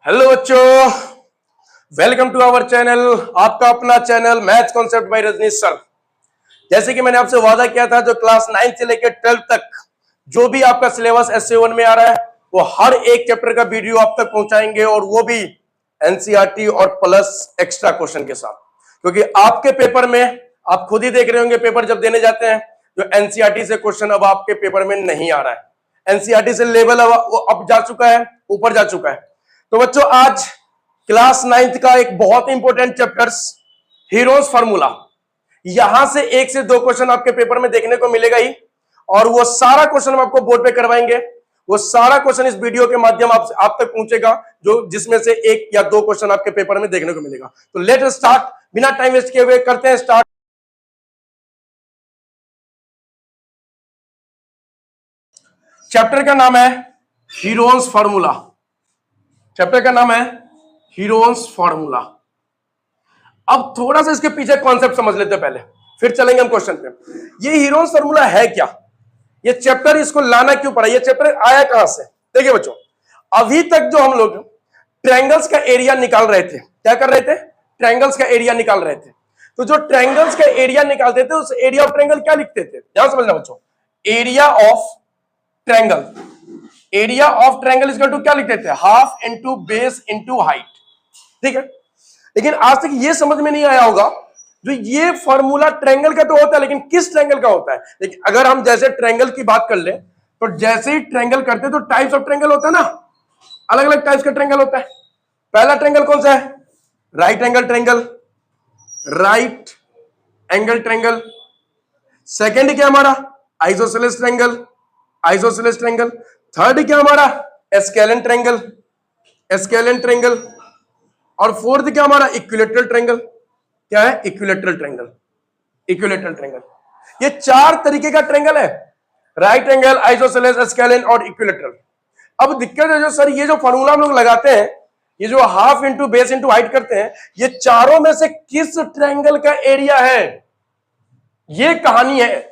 Hello बच्चों, welcome to our channel. आपका अपना channel maths concept by Rajnish sir. जैसे कि मैंने आपसे वादा किया था, जो क्लास 9 से लेकर 12 तक जो भी आपका सिलेबस SC1 में आ रहा है वो हर एक चैप्टर का वीडियो आप तक पहुंचाएंगे, और वो भी एनसीईआरटी और प्लस एक्स्ट्रा क्वेश्चन के साथ। क्योंकि आपके पेपर में आप खुद ही देख रहे होंगे, पेपर जब देने जाते हैं जो एनसीईआरटी से क्वेश्चन अब आपके पेपर में नहीं आ रहा है। एनसीईआरटी से लेवल अब जा चुका है, ऊपर जा चुका है। तो बच्चों, आज क्लास 9th का एक बहुत इंपॉर्टेंट चैप्टर्स हीरोज फार्मूला, यहां से 1 से 2 क्वेश्चन आपके पेपर में देखने को मिलेगा ही, और वो सारा क्वेश्चन हम आपको बोर्ड पे करवाएंगे। वो सारा क्वेश्चन इस वीडियो के माध्यम आप तक पहुंचेगा, जो जिसमें से 1 या 2 क्वेश्चन आपके पेपर में देखने को मिलेगा। तो लेट अस स्टार्ट, बिना टाइम वेस्ट किए हुए करते हैं स्टार्ट। चैप्टर का नाम है हीरोज फार्मूला। चैप्टर का नाम है हीरोज फार्मूला। अब थोड़ा सा इसके पीछे कॉन्सेप्ट समझ लेते हैं पहले, फिर चलेंगे हम क्वेश्चन पे। ये हीरोज फार्मूला है क्या? ये चैप्टर इसको लाना क्यों पड़ा? ये चैप्टर आया कहां से? देखिए बच्चों, अभी तक जो हम लोग ट्रायंगल्स का एरिया निकाल रहे थे, क्या कर रहे थे? ट्रायंगल्स का एरिया निकाल रहे थे। तो जो ट्रायंगल्स का एरिया निकालते थे, उस एरिया ऑफ ट्रायंगल क्या लिखते थे? ध्यान समझना बच्चों, area of triangle, area of triangle equal to क्या लिखते थे? Half into base into height. ठीक है, लेकिन आज तक ये समझ में नहीं आया होगा, जो ये फॉर्मूला ट्रायंगल का तो होता है, लेकिन किस ट्रायंगल का होता है? लेकिन अगर हम जैसे ट्रायंगल की बात कर ले, तो जैसे ही ट्रायंगल करते तो टाइप्स ऑफ ट्रायंगल होता है ना, अलग अलग टाइप्स का ट्रायंगल होता है। पहला ट्रायंगल कौन सा है? Right angle triangle, right angle triangle. Second क्या हमारा? Isosceles triangle, isosceles triangle. Third क्या हमारा? Scalene triangle, scalene triangle. और फोर्थ क्या हमारा? Equilateral triangle. क्या है? Equilateral triangle, equilateral triangle. ये 4 तरीके का ट्रायंगल है, राइट एंगल, आइसोसेलेस, एस्केलेन और इक्विलैटरल। अब दिक्कत है, जो सर ये जो फॉर्मूला हम लोग लगाते हैं, ये जो half into base into height करते हैं, ये चारों में से किस ट्रायंगल का एरिया है? ये कहानी है,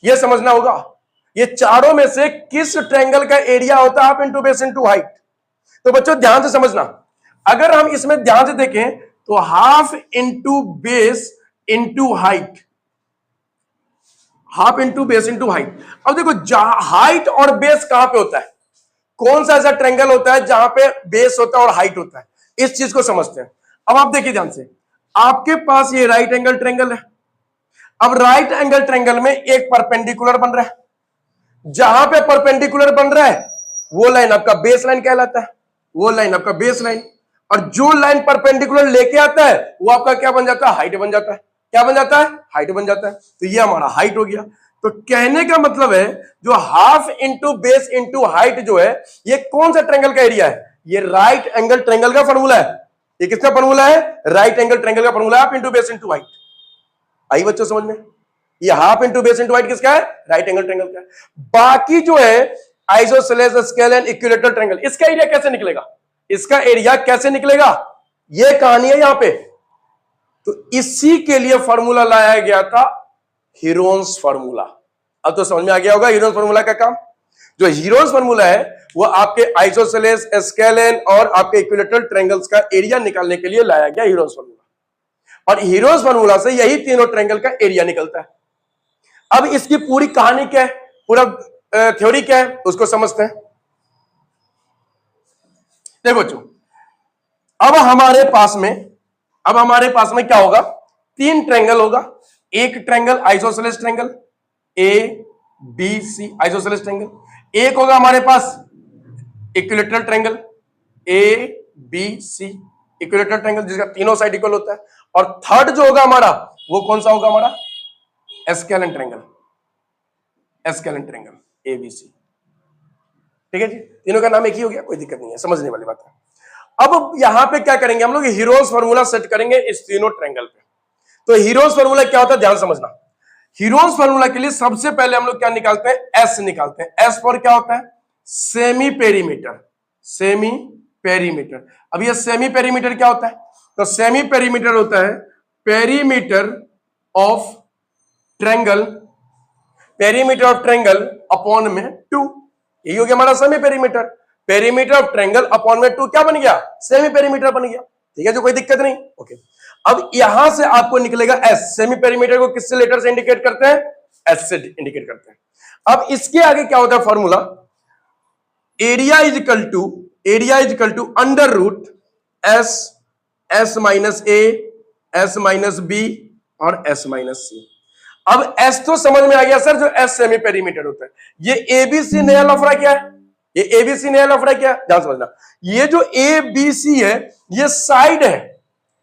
ये समझना होगा। ये चारों में से किस ट्रायंगल का एरिया होता है half into base into height? तो बच्चों ध्यान से समझना, अगर हम इसमें ध्यान से देखें तो half into base into height, half into base into height. अब देखो, हाइट और बेस कहां पे होता है? कौन सा ऐसा ट्रायंगल होता है जहां पे बेस होता है और हाइट होता है? इस चीज को समझते हैं। अब आप देखिए ध्यान से, आपके पास ये राइट एंगल ट्रायंगल है। अब राइट एंगल ट्रायंगल में एक परपेंडिकुलर बन रहा है, जहां पे परपेंडिकुलर बन रहा है वो लाइन आपका बेस लाइन कहलाता है, वो लाइन आपका बेस लाइन। और जो लाइन परपेंडिकुलर लेके आता है वो आपका क्या बन जाता है? हाइट बन जाता है। क्या बन जाता है? हाइट बन जाता है। तो ये हमारा हाइट हो गया। तो कहने का मतलब है, जो half into base into height जो है, ये कौन सा ट्रायंगल का एरिया है? ये राइट एंगल ट्रायंगल का फॉर्मूला है। ये किसका फॉर्मूला है? राइट एंगल ट्रायंगल का formula, half into base into height. आई बच्चों समझ में? ये half into base into height किसका है? राइट एंगल ट्रायंगल का है। बाकी जो है आइसोसेलेस, एस्केलेन, इक्विलैटरल ट्रायंगल, इसका एरिया कैसे निकलेगा? इसका एरिया कैसे निकलेगा? ये कहानी है यहां पे। तो इसी के लिए फॉर्मूला लाया गया था, हीरोज फार्मूला। अब तो समझ में आ गया होगा हीरोज फार्मूला का काम। जो हीरोज फार्मूला है वो आपके आइसोसेलेस, एस्केलेन और आपके इक्विलैटरल ट्रायंगल्स का एरिया निकालने के लिए लाया गया हीरोज फार्मूला। और हीरोज फार्मूला से यही तीनों ट्रायंगल का एरिया निकलता है। अब इसकी पूरी कहानी क्या है, पूरा थ्योरी क्या है, उसको समझते हैं। देखो बच्चों, अब हमारे पास में क्या होगा? 3 ट्रायंगल होगा। एक triangle isosceles triangle, A B C isosceles triangle. एक होगा हमारे पास equilateral triangle, A B C equilateral triangle, जिसका तीनों साइड इक्वल होता है। और थर्ड जो होगा हमारा, वो कौन सा होगा? हमारा scalene triangle, scalene triangle ABC. ठीक है जी, तीनों का नाम एक ही हो गया, कोई दिक्कत नहीं है, समझने वाली बात है। अब यहां पे क्या करेंगे हम लोग? हीरोज फार्मूला सेट करेंगे इस तीनों ट्रायंगल पे। तो हीरोज फार्मूला क्या होता है, ध्यान समझना। हीरोज फार्मूला के लिए सबसे पहले हम लोग क्या निकालते हैं? एस निकालते हैं। एस फॉर क्या होता है? Semi perimeter, semi perimeter. अब ये सेमी पेरीमीटर क्या होता है? तो सेमी पेरीमीटर होता है perimeter of triangle, perimeter of triangle upon में 2। यही हो गया हमारा semi perimeter. Perimeter of triangle upon में 2 क्या बन गया, सेमी पेरीमीटर बन गया। ठीक है, जो कोई दिक्कत नहीं। ओके, अब यहां से आपको निकलेगा एस। सेमी पेरीमीटर को किससे लेटर से इंडिकेट करते हैं, एस से इंडिकेट करते हैं। अब इसके आगे क्या होता है formula, area is equal to under root S, S minus A, S minus B और एस माइनस सी। अब एस तो समझ में आ गया सर, जो एस सेमी पेरीमीटर होता है। ये एबीसी नया लफड़ा क्या है, ये एबीसी नया लफड़ा क्या है, ध्यान समझना। ये जो ए बी सी है ये साइड है,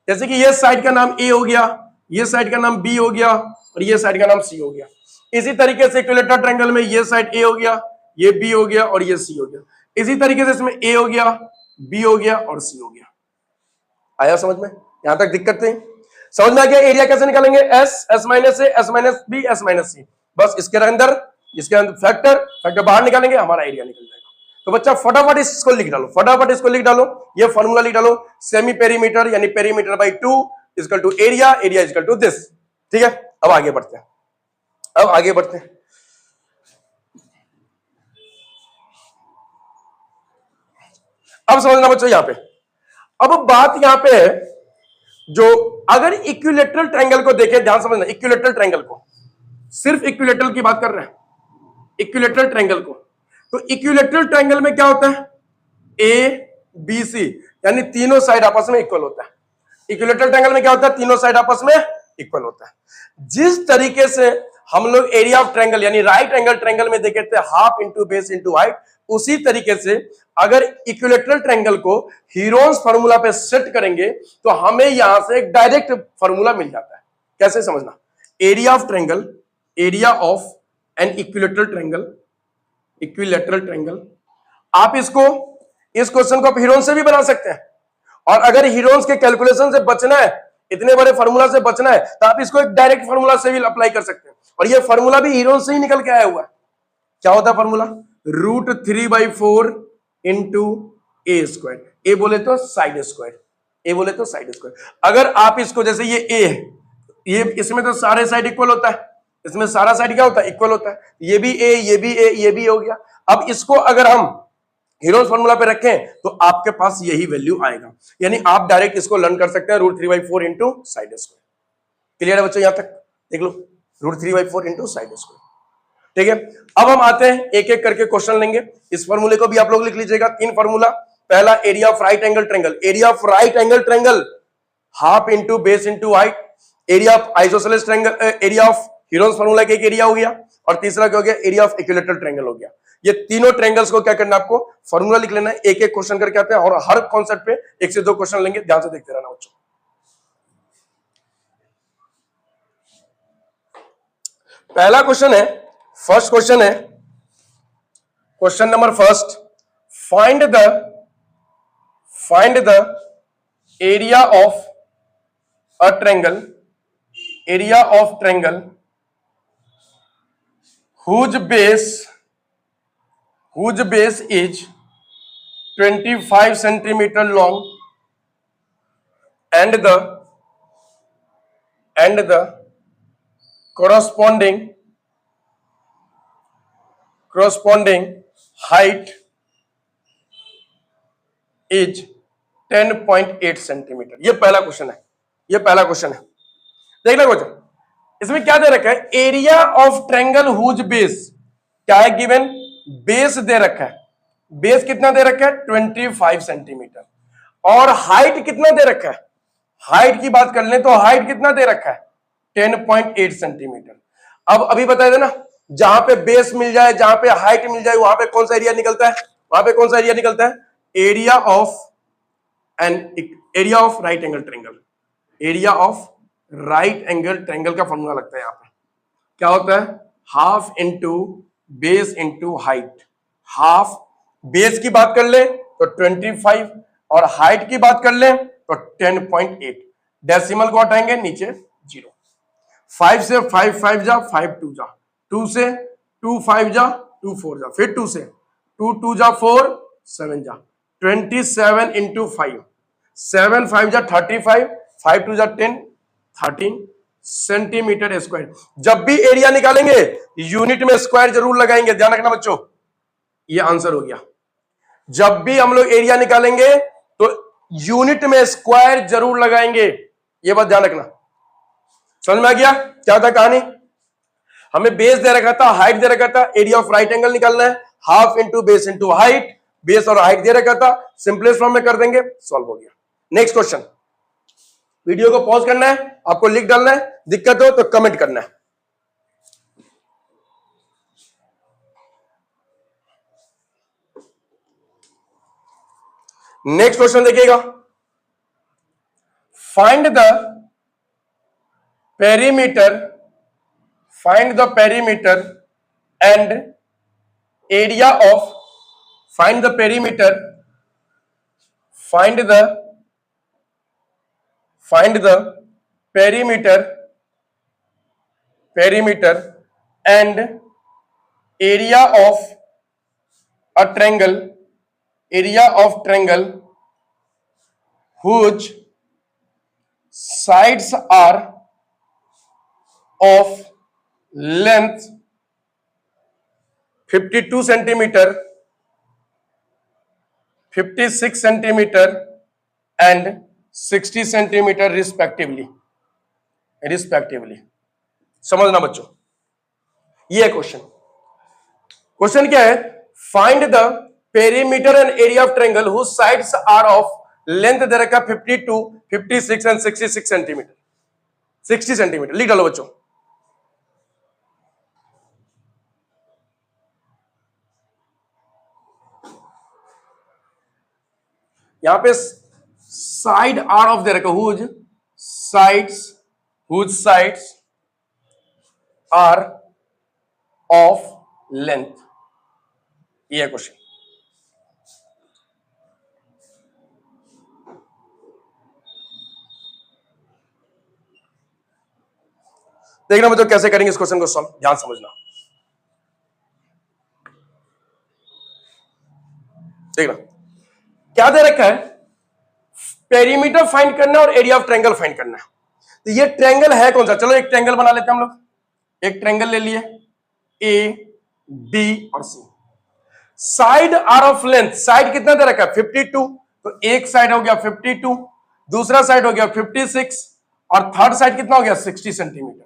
जैसे कि ये साइड का नाम ए हो गया, ये साइड का नाम बी हो गया और ये साइड का नाम सी हो गया। इसी तरीके से इक्विलेटरल ट्रायंगल में ये साइड ए हो गया, ये बी हो गया और ये सी हो गया। इसी तरीके से इसमें ए हो गया, बी हो गया और सी हो गया। आया समझ में, यहां तक दिक्कत नहीं, समझ में आ गया। एरिया कैसे निकालेंगे, एस, एस माइनस ए, S minus B, S minus C. बस इसके अंदर फैक्टर बाहर निकालेंगे, हमारा एरिया निकल जाएगा। तो बच्चा फटाफट इसको लिख डालो, फटाफट इसको लिख डालो, ये फॉर्मूला लिख डालो, सेमी पेरीमीटर यानी perimeter by 2 equal to area, area equal to this. ठीक है, अब आगे बढ़ते हैं, अब आगे बढ़ते हैं। अब समझना बच्चों यहां पे, अब बात यहां पे है, जो अगर इक्विलेटरल ट्रायंगल को देखें, ध्यान समझना, इक्विलेटरल ट्रायंगल को, सिर्फ इक्विलेटरल की बात कर रहे हैं, इक्विलेटरल ट्रायंगल को। तो इक्विलेटरल ट्रायंगल में क्या होता है, ए बी सी यानी तीनों साइड आपस में इक्वल होता है। इक्विलेटरल ट्रायंगल में क्या होता है, तीनों साइड आपस में इक्वल होता है। जिस तरीके से हम लोग एरिया ऑफ ट्रायंगल यानी राइट एंगल ट्रायंगल में देखे थे half into base into height, उसी तरीके से अगर इक्विलेटरल ट्रायंगल को हीरोन्स फार्मूला पे सेट करेंगे तो हमें यहां से एक डायरेक्ट फार्मूला मिल जाता है। कैसे समझना, area of triangle, area of an equilateral triangle, equilateral triangle, आप इसको, इस क्वेश्चन को आप हीरोन्स से भी बना सकते हैं। और अगर हीरोन्स के कैलकुलेशन से बचना है, इतने बड़े फार्मूला से बचना है, तो आप इसको एक डायरेक्ट फार्मूला से भी अप्लाई कर सकते हैं। और ये फार्मूला भी हीरोन्स से ही निकल के आया हुआ है। क्या होता है फार्मूला, √3/4 इंटू ए स्क्वायर, ए बोले तो साइड स्क्वायर, ए बोले तो साइड स्क्वायर। अगर आप इसको, जैसे ये ए है, ये इसमें तो सारे साइड इक्वल होता है, इसमें सारा साइड क्या होता है, इक्वल होता है। ये भी ए, ये भी ए, ये भी हो गया। अब इसको अगर हम हीरोन्स फार्मूला पे रखें तो आपके पास यही वैल्यू आएगा, यानी आप डायरेक्ट इसको लर्न कर सकते हैं √3/4 इंटू साइड स्क्वायर। क्लियर है बच्चों, यहां तक देख लो, √3/4 इंटू साइड स्क्वायर। ठीक है, अब हम आते हैं एक एक करके क्वेश्चन लेंगे। इस फार्मूले को भी आप लोग लिख लीजिएगा, 3 फार्मूला। पहला area of right angle triangle, area of right angle triangle half into base into height. Area of isosceles triangle, area of Heron's formula का एक एरिया हो गया। और तीसरा क्या हो गया, एरिया ऑफ इक्विलेटरल ट्रायंगल हो गया। ये तीनों ट्रायंगल्स को क्या करना है, आपको फार्मूला लिख लेना है, एक एक क्वेश्चन करके आते हैं और हर कॉन्सेप्ट पे 1 से 2 क्वेश्चन लेंगे, ध्यान से देखते रहना बच्चों। पहला क्वेश्चन है, फर्स्ट क्वेश्चन है, question number first, find the area of a triangle, area of triangle whose base is 25 centimeter long and the corresponding height is 10.8 centimetre. ये पहला क्वेश्चन है, ये पहला क्वेश्चन है। देखना बच्चों, इसमें क्या दे रखा है, area of triangle whose base, क्या है गिवन, बेस दे रखा है। बेस कितना दे रखा है, 25 सेंटीमीटर। और हाइट कितना दे रखा है, हाइट की बात कर लें तो हाइट कितना दे रखा है, 10.8 सेंटीमीटर। अब अभी बता देना, जहां पे बेस मिल जाए, जहां पे हाइट मिल जाए, वहां पे कौन सा एरिया निकलता है, वहां पे कौन सा एरिया निकलता है, area of right angle triangle. Area of right angle triangle का फॉर्मूला लगता है यहां पे, क्या होता है, half into base into height. Half, base की बात कर ले तो 25 और हाइट की बात कर ले तो 10.8। डेसिमल को हटाएंगे, नीचे 0। 5 से 5 5 जा, 5 2 जा, 2 से 2 5 जा, 2 4 जा, फिर 2 से 2 2 जा 4 7 जा, 27 इंटू 5, 7 5 जा 35, 5 2 जा 10, 13 सेंटीमीटर स्क्वायर। जब भी एरिया निकालेंगे यूनिट में स्क्वायर जरूर लगाएंगे, ध्यान रखना बच्चों। ये आंसर हो गया। जब भी हम लोग एरिया निकालेंगे तो यूनिट में स्क्वायर जरूर लगाएंगे, ये बात ध्यान रखना। समझ में आ गया क्या था कहानी? हमें बेस दे रखा था, हाइट दे रखा था, एरिया ऑफ राइट एंगल निकालना है, half into base into height, base और हाइट दे रखा था, सिंपलेस्ट फॉर्म में कर देंगे, सॉल्व हो गया। Next question. वीडियो को पॉज करना है, आपको लिख डालना है, दिक्कत हो तो कमेंट करना है। नेक्स्ट क्वेश्चन देखिएगा। Find the perimeter, find the perimeter and area of, find the perimeter, find the perimeter and area of a triangle, whose sides are of length 52 centimeter, 56 centimeter and 60 centimetre respectively. समझना बच्चों, ये question क्या है? Find the perimeter and area of triangle whose sides are of length दे रखा 52, 56 and 66 centimetre. 60 centimetre लिख डालो बच्चों। यहां पे साइड आर ऑफ दे रखा, whose sides are of length, ये क्वेश्चन। देखना बच्चों कैसे करेंगे इस क्वेश्चन को सॉल्व, ध्यान समझना। देखना क्या दे रखा है, पेरीमीटर फाइंड करना और एरिया ऑफ ट्रायंगल फाइंड करना है। तो ये ट्रायंगल है कौन सा? चलो एक ट्रायंगल बना लेते हैं हम लोग। एक ट्रायंगल ले लिए, ए बी और C. Side are of length, side कितना दे रखा है? 52, तो एक साइड हो गया 52, दूसरा साइड हो गया 56 और थर्ड साइड कितना हो गया? 60 सेंटीमीटर।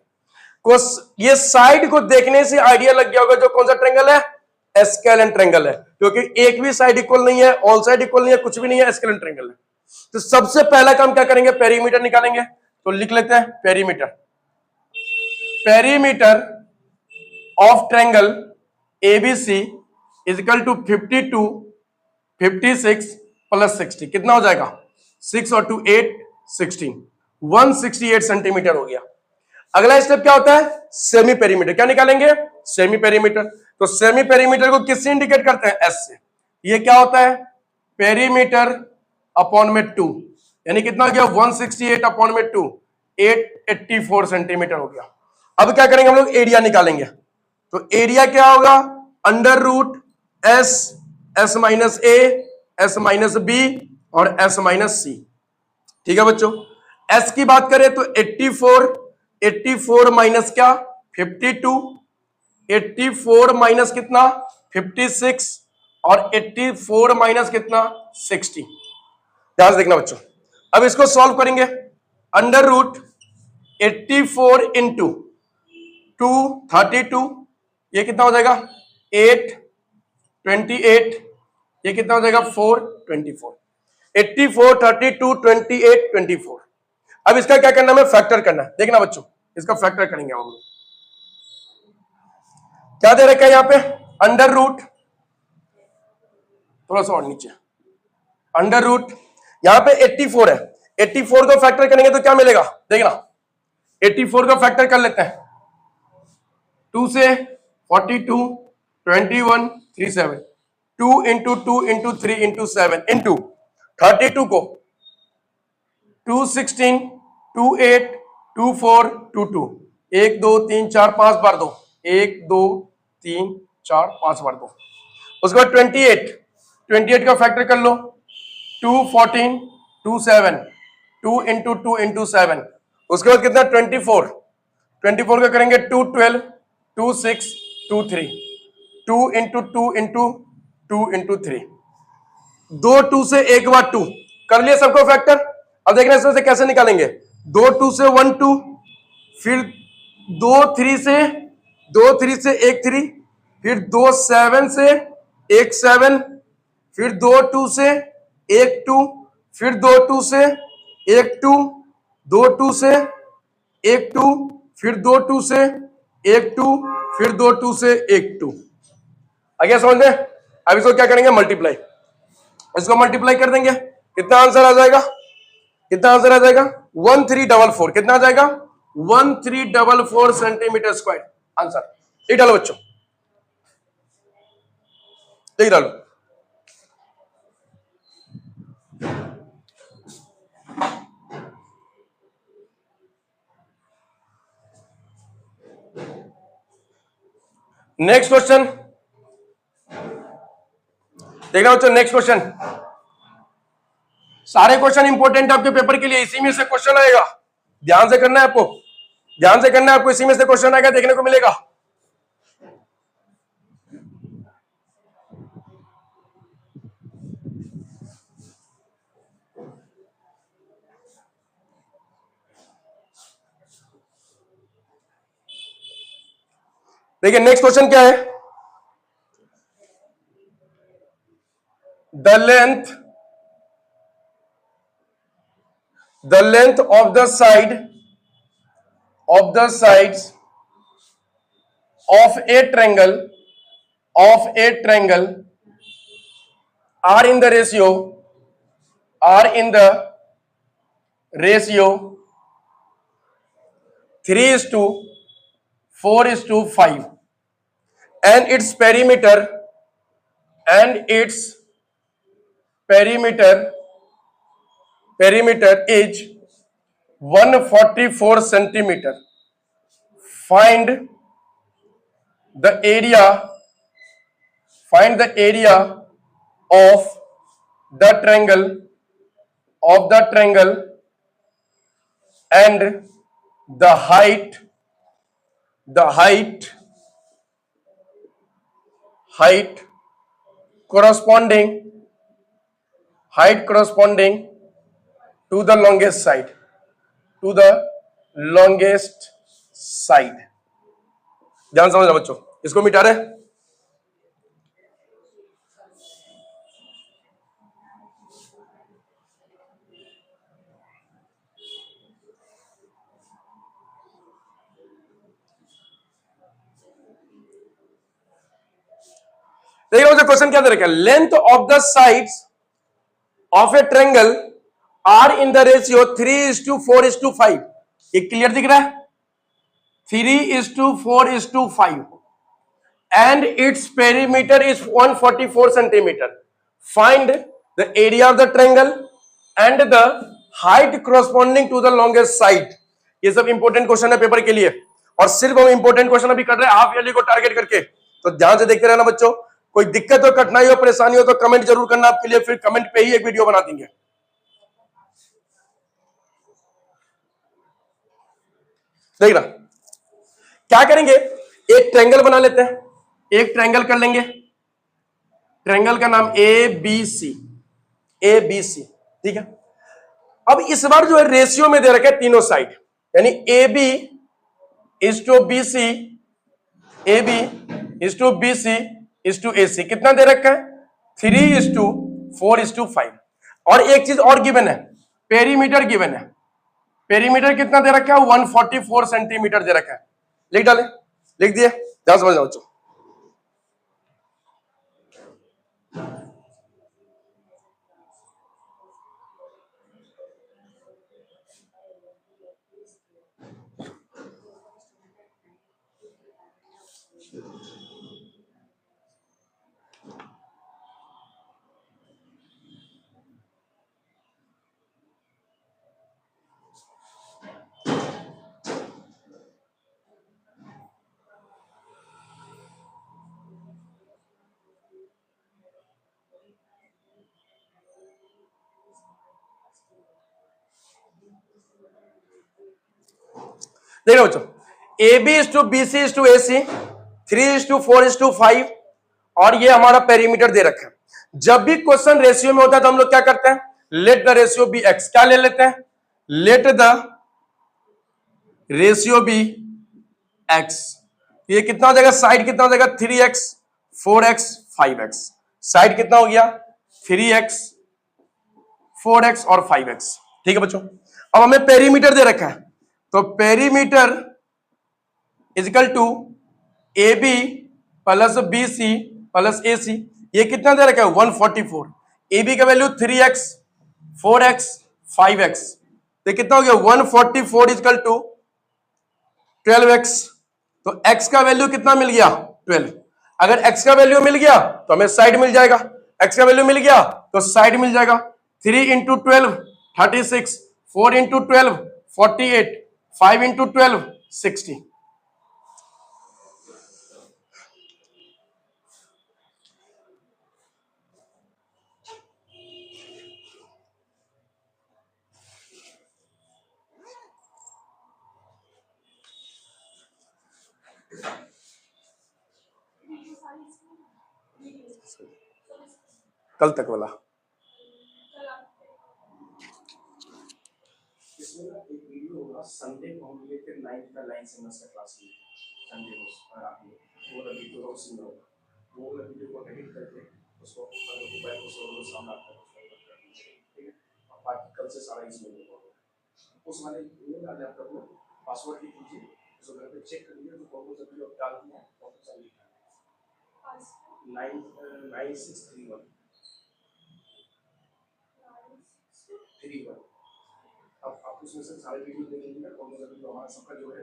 को ये साइड को देखने से आइडिया लग गया होगा जो कौन सा ट्रायंगल है? एस्केलेंट ट्रायंगल है, क्योंकि एक भी साइड इक्वल नहीं है, ऑल साइड इक्वल नहीं है, कुछ भी नहीं है, एस्केलेंट ट्रायंगल है। तो सबसे पहला काम क्या करेंगे? पेरीमीटर निकालेंगे। तो लिख लेते हैं perimeter of triangle ABC is equal to 52, 56 plus 60 कितना हो जाएगा? 6 और 2 8, 16, 168 सेंटीमीटर हो गया। अगला स्टेप क्या होता है? Semi perimeter. क्या निकालेंगे? Semi perimeter. तो सेमी पेरीमीटर को किससे इंडिकेट करते हैं? एस से। ये क्या होता है? पेरीमीटर अपॉन में 2, यानी कितना हो गया? 168 अपॉन में 2, 884 सेंटीमीटर हो गया। अब क्या करेंगे हम लोग? एरिया निकालेंगे। तो एरिया क्या होगा? Under root S, S minus ए, एस माइनस बी और एस माइनस सी। ठीक है बच्चों, एस की बात करें तो 84 माइनस क्या? 52, 84 माइनस कितना? 56 और 84 माइनस कितना? 60। ध्यान से देखना बच्चों, अब इसको सॉल्व करेंगे। अंडर रूट 84 इंटू 232, ये कितना हो जाएगा? 828, ये कितना हो जाएगा? 424। 84, 32, 28, 24। अब इसका क्या करना है? फैक्टर करना है। देखना बच्चों, इसका फैक्टर करेंगे हम लोग। क्या दे रखा है यहां पे? अंडर रूट, थोड़ा सा और नीचे, अंडर रूट, यहां पे 84 है, 84 को फैक्टर करेंगे तो क्या मिलेगा? देखना, 84 को फैक्टर कर लेते हैं। 2 से 42, 21, 37, 2 इंटू 2 इंटू 3 इंटू 7 इंटू 32 को 216, 28, 24, 22, 1 2 3 4 5 बार दो, 1 2 3 4 5 बार दो। उसके बाद 28 का फैक्टर कर लो, 2 14, 2 7, 2 इंटू 2 इंटू 7। उसके बाद कितना? 24 का करेंगे 2 12, 2 6, 2 3, 2 इंटू 2 इंटू 2 इंटू 3। दो टू से एक बार टू कर लिया सबको फैक्टर। अब देखना इसमें से कैसे निकालेंगे। दो टू से वन टू, फिर दो थ्री से एक थ्री, फिर दो सेवन से एक सेवन, फिर दो टू से एक टू, फिर दो टू से एक टू, दो टू से एक टू, फिर दो टू से एक टू, फिर दो टू से एक टू। आगे समझ में। अब इसको क्या करेंगे, मल्टीप्लाई। इसको मल्टीप्लाई कर देंगे, कितना आंसर आ जाएगा, कितना आंसर आ जाएगा 1344। कितना आ जाएगा 1344 सेंटीमीटर स्क्वायर आंसर। लिख डालो बच्चों, लिख डालो। नेक्स्ट क्वेश्चन देखना बच्चों। नेक्स्ट क्वेश्चन, सारे क्वेश्चन इंपॉर्टेंट आपके पेपर के लिए, इसी में से क्वेश्चन आएगा। ध्यान से करना है आपको, ध्यान से करना है आपको, इसी में से क्वेश्चन आएगा, देखने को मिलेगा। देखिए नेक्स्ट क्वेश्चन क्या है। The length of the side of the sides of a triangle are in the ratio 3:4:5, and its perimeter is 144 centimeter. Find the area of the triangle and the height corresponding to the longest side. ध्यान समझना बच्चों, इसको मिटा रहे। देखिए मुझे question क्या दे रखा है। Length of the sides of a triangle are in the ratio 3:4:5। ये क्लियर दिख रहा है, 3:4:5, and its perimeter is 144 centimeter. Find the area of the triangle and the height corresponding to the longest side. ये सब important question है paper के लिए, और सिर्फ हम इंपॉर्टेंट क्वेश्चन अभी कर रहे हैं हाफ ईयरली को टारगेट करके। तो ध्यान से देखते रहना बच्चों। कोई दिक्कत हो, कठिनाई हो, परेशानी हो तो कमेंट जरूर करना आपके लिए, फिर कमेंट पे ही एक वीडियो बना देंगे। देख रहा क्या करेंगे, एक ट्रायंगल बना लेते हैं, एक ट्रायंगल कर लेंगे। ट्रायंगल का नाम ए बी सी, ठीक है। अब इस बार जो है रेशियो में दे रखा है तीनों साइड, यानी A B is to B C, is to A C. कितना दे रखा है 3:4:5। और एक चीज और गिवन है, पेरीमीटर गिवन है। पेरीमीटर कितना दे रखा है 144 सेंटीमीटर दे रखा है। लिख डाले, लिख दिए, ध्यान समझना बच्चों। देखो बच्चों, A B is to B C is to A C, 3:4:5, और ये हमारा पेरीमीटर दे रखा है। जब भी क्वेश्चन रेशियो में होता है तो हम लोग क्या करते हैं, let the ratio be x, क्या ले लेते हैं, let the ratio be x. ये कितना हो जाएगा, साइड कितना हो जाएगा, 3x 4x 5x, साइड कितना हो गया 3x 4x और 5x। ठीक है बच्चों, अब हमें पेरीमीटर दे रखा है, तो perimeter is equal to A B plus B C plus A C. ये कितना दे रखा है 144, ए बी का वैल्यू 3x 4x 5x, तो कितना हो गया 144 इजिकल टू 12x। तो x का वैल्यू कितना मिल गया 12। अगर x का वैल्यू मिल गया तो हमें साइड मिल जाएगा, x का वैल्यू मिल गया तो साइड मिल जाएगा। 3 इंटू 12 36, 4 इंटू 12 48, 5 इंटू 12 60। कल तक वाला इसमें ना एक वीडियो होगा संडे को हम लेकर 9th का लाइन सेमेस्टर क्लास में, संडे को रात में वो वाला वीडियो होगा, उसमें होगा वो वाला वीडियो को एडिट करके उसको मोबाइल को सर्वर सामने आपको कर दीजिए। ठीक है, और बाकी कल से सारा इसमें होगा। उस वाले वीडियो का लैपटॉप में पासवर्ड लिख लीजिए, उसको घर पे चेक कर लीजिए तो कौन सा वीडियो डाल दिया कौन सा लिखा है 9631 31। अब आप उसमें से सारे वीडियो देख लीजिएगा, कौन सा वीडियो हमारा सबका जो है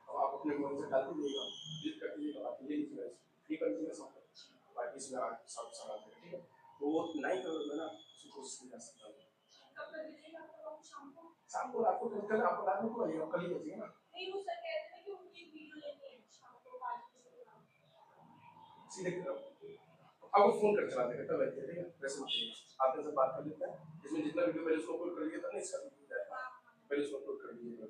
अब आप अपने मोबाइल से डाल दीजिएगा, क्लिक कर दीजिएगा, आप ये लिखिएगा फ्री कर दीजिएगा सब, बाकी इसमें सब सवाल है। ठीक है, तो वो नहीं करोगे ना उसको कोशिश नहीं कर सकता। शाम को आपको कल आपको रात में आइएगा, कल ही बचिएगा ना। नहीं वो सर कहते हैं कि उनकी वीडियो लेनी है शाम को 5 बजे सीधे करो, आपको फोन कर चला देगा तब बैठे। ठीक है, वैसे आपने से बात कर लेते हैं, इसमें जितना वीडियो पहले उसको अपलोड कर दिया था नहीं इसका पहले उसको अपलोड कर दीजिए।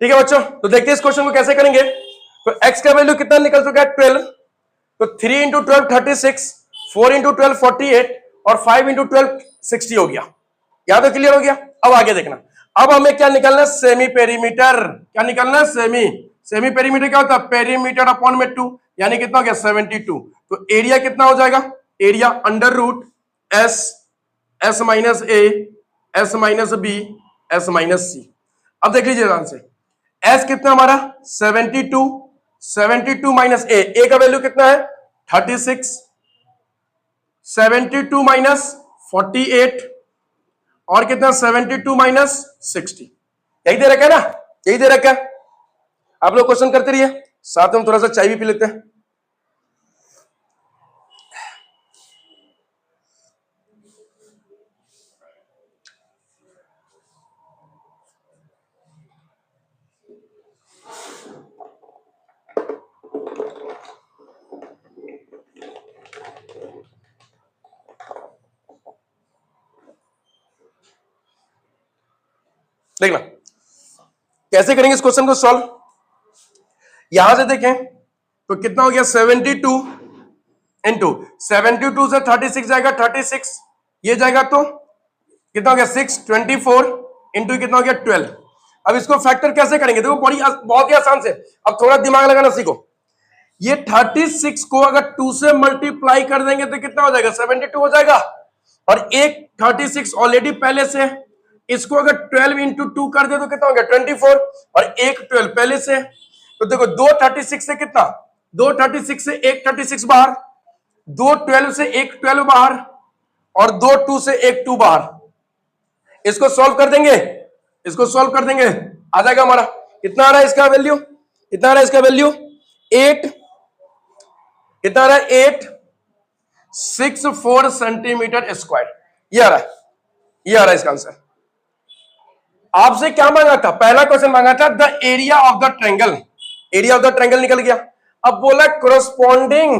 ठीक है बच्चों, तो देखते हैं इस क्वेश्चन को कैसे करेंगे। तो x का वैल्यू कितना निकल चुका है 12, तो 3 इंटू 12 36, 4 इंटू 12 48 और 5 इंटू 12 60 हो गया। यहां तो क्लियर हो गया। अब आगे देखना, अब हमें क्या निकलना है, सेमी पेरीमीटर। क्या निकलना है, सेमी पेरीमीटर क्या होता है, पेरीमीटर अपॉन में 2, यानी कितना हो गया 72। तो एरिया कितना हो जाएगा, area under root S S minus A S minus B S minus C. अब देख लीजिए ध्यान से, एस कितना हमारा 72, 72 माइनस ए का वैल्यू कितना है 36, 72 माइनस 48 और कितना 72 माइनस 60। यही दे रखा है ना, यही दे रखा है। आप लोग क्वेश्चन करते रहिए, साथ में हम थोड़ा सा चाय भी पी लेते हैं। देखना कैसे करेंगे इस क्वेश्चन को सॉल्व। यहां से देखें तो कितना हो गया 72 इंटू 72 से 36 जाएगा 36, ये जाएगा तो कितना हो गया 6, 24 इंटू कितना हो गया 12। अब इसको फैक्टर कैसे करेंगे, देखो बहुत ही आसान से, अब थोड़ा दिमाग लगाना सीखो। ये 36 को अगर 2 से मल्टीप्लाई कर देंगे तो कितना हो जाएगा 72 हो जाएगा, और एक 36 ऑलरेडी पहले से, इसको अगर 12 इंटू 2 कर दे तो कितना हो गया 24, और एक 12 पहले से। तो देखो 2 36 से कितना, 2 36 से एक 36 बाहर, 2 12 से एक 12 बाहर, और 2 2 से एक 2 बाहर। इसको सॉल्व कर देंगे, इसको सॉल्व कर देंगे, आ जाएगा हमारा कितना आ रहा है इसका वैल्यू, कितना आ रहा है इसका वैल्यू 8, कितना आ रहा है 864 सेंटीमीटर स्क्वायर। ये आ रहा है, ये आ रहा है इसका आंसर। आपसे क्या मांगा था, पहला क्वेश्चन मांगा था the area of the triangle, area of the triangle निकल गया। अब बोला corresponding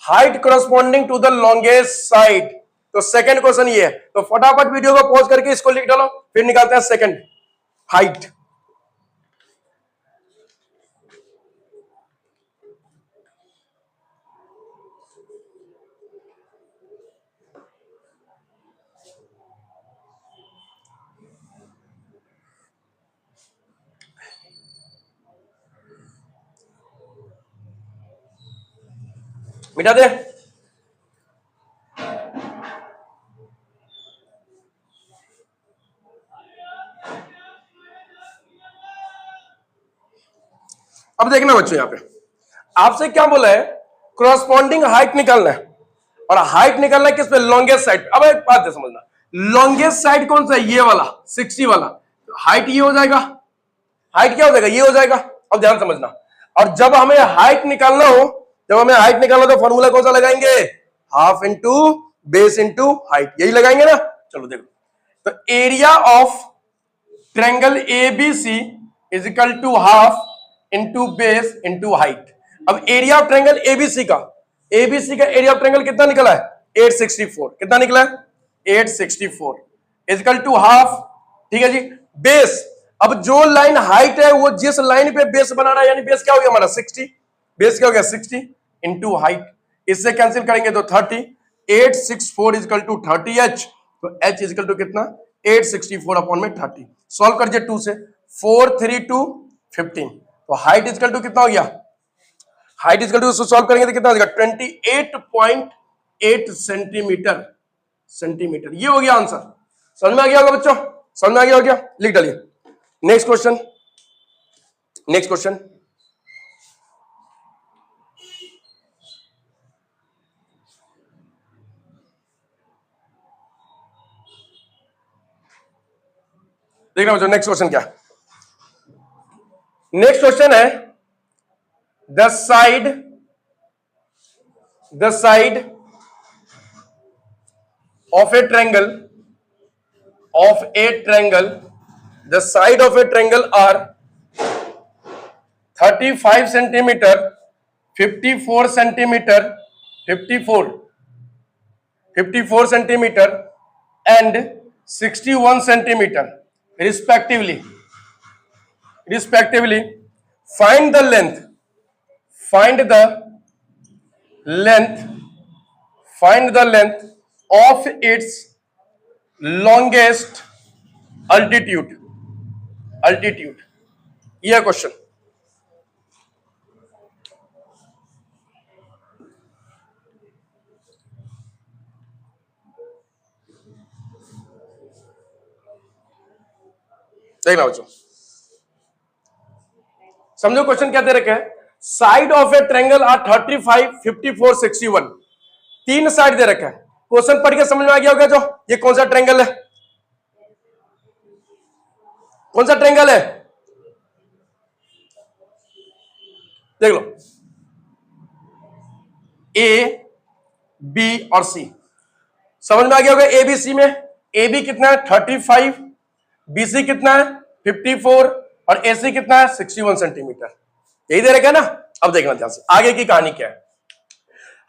height corresponding to the longest side, तो सेकंड क्वेश्चन ये है। तो फटाफट वीडियो को पॉज करके इसको लिख डालो, फिर निकालते हैं सेकंड हाइट। मिटा दे। अब देखना बच्चों, यहां पे आपसे क्या बोला है, क्रॉसपॉन्डिंग हाइट निकालना है, और हाइट निकालना है किस पे, लॉन्गेस्ट साइड। अब एक बात है समझना, लॉन्गेस्ट साइड कौन सा है, ये वाला 60 वाला, हाइट ये हो जाएगा, हाइट क्या हो जाएगा, ये हो जाएगा। अब ध्यान समझना, और जब हमें हाइट निकालना हो, जब हमें हाइट निकालना हो तो फॉर्मूला कौन सा लगाएंगे, half into base into height, यही लगाएंगे ना। चलो देखो, तो area of triangle ABC is equal to half into base into height. अब एरिया ऑफ ट्रायंगल एबीसी का एरिया ऑफ ट्रायंगल कितना निकला है, 864। कितना निकला है, 864 इज इक्वल टू हाफ, ठीक है जी। बेस, अब जो लाइन हाइट है वो जिस लाइन पे बेस बना रहा है, यानी बेस क्या हो गया हमारा 60, बेस क्या हो गया 60 इंटू हाइट, इससे कैंसिल करेंगे तो 30, 864 इज इक्वल टू 30h, तो h इज इक्वल टू कितना, 864 अपॉन में 30। सॉल्व कर दिया 2 से, 4 3 2 15, तो हाइट इज इक्वल टू कितना हो गया, height is equal to solve करेंगे तो कितना हो जाएगा 28.8 सेंटीमीटर। ये हो गया आंसर। समझ में आ गया होगा बच्चों, समझ में आ गया हो गया, लिख डालिए। नेक्स्ट क्वेश्चन, नेक्स्ट क्वेश्चन, देखना बच्चों नेक्स्ट क्वेश्चन क्या है। नेक्स्ट क्वेश्चन है, the side of a triangle the side of a triangle are 35 centimeter, 54 centimeter, 54 centimeter and 61 centimeter respectively. Find the length of its longest altitude. यह question, देखना बच्चों, समझो question क्या दे रखे है, side of a triangle are 35 54 61, तीन side दे रखा है। क्वेश्चन पढ़ के समझ में आ गया होगा जो ये कौन सा ट्रायंगल है, कौन सा ट्रायंगल है, देख लो, ए बी और सी। समझ में आ गया होगा, ए बी सी में ए बी कितना है 35, बी सी कितना है 54 और ए सी कितना है 61 सेंटीमीटर, यही दे रखा है ना। अब देखना ध्यान से, आगे की कहानी क्या है।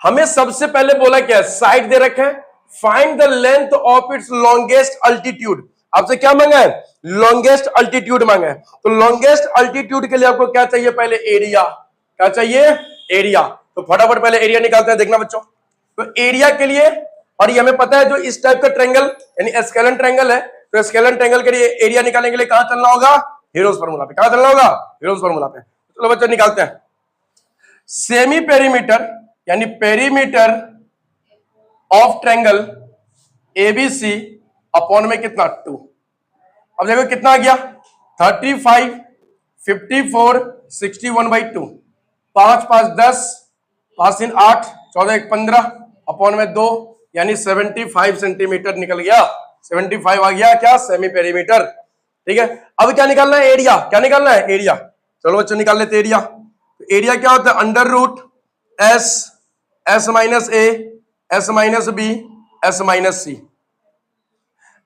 हमें सबसे पहले बोला क्या है, साइड दे रखे हैं, find the length of its longest altitude. आपसे क्या मांगा है, लॉन्गेस्ट अल्टीट्यूड मांगा है। तो लॉन्गेस्ट अल्टीट्यूड के लिए आपको क्या चाहिए, पहले एरिया, क्या चाहिए, एरिया। तो फटाफट पहले एरिया निकालते हैं, देखना बच्चों। तो एरिया के लिए, और ये हमें पता है जो इस टाइप का ट्रायंगल यानी स्केलन ट्रायंगल है, तो स्केलन ट्रायंगल के लिए एरिया निकालने के लिए कहां चलना होगा, हीरोज फार्मूला पे। कहां चलना होगा, हीरोज फार्मूला पे। चलो बच्चों निकालते हैं। सेमी पेरीमीटर यानी perimeter of triangle ABC upon में कितना 2। अब देखो कितना आ गया 35 54 61/2, 5 5 10, 5 3 8, 14 1 15 अपॉन में 2 यानी 75 सेंटीमीटर निकल गया। 75 आ गया क्या, सेमी पेरीमीटर। ठीक है, अब क्या निकालना है, एरिया। क्या निकालना है, एरिया। चलो बच्चों निकाल लेते एरिया। एरिया क्या होता है, under root S S minus A S minus B S minus c.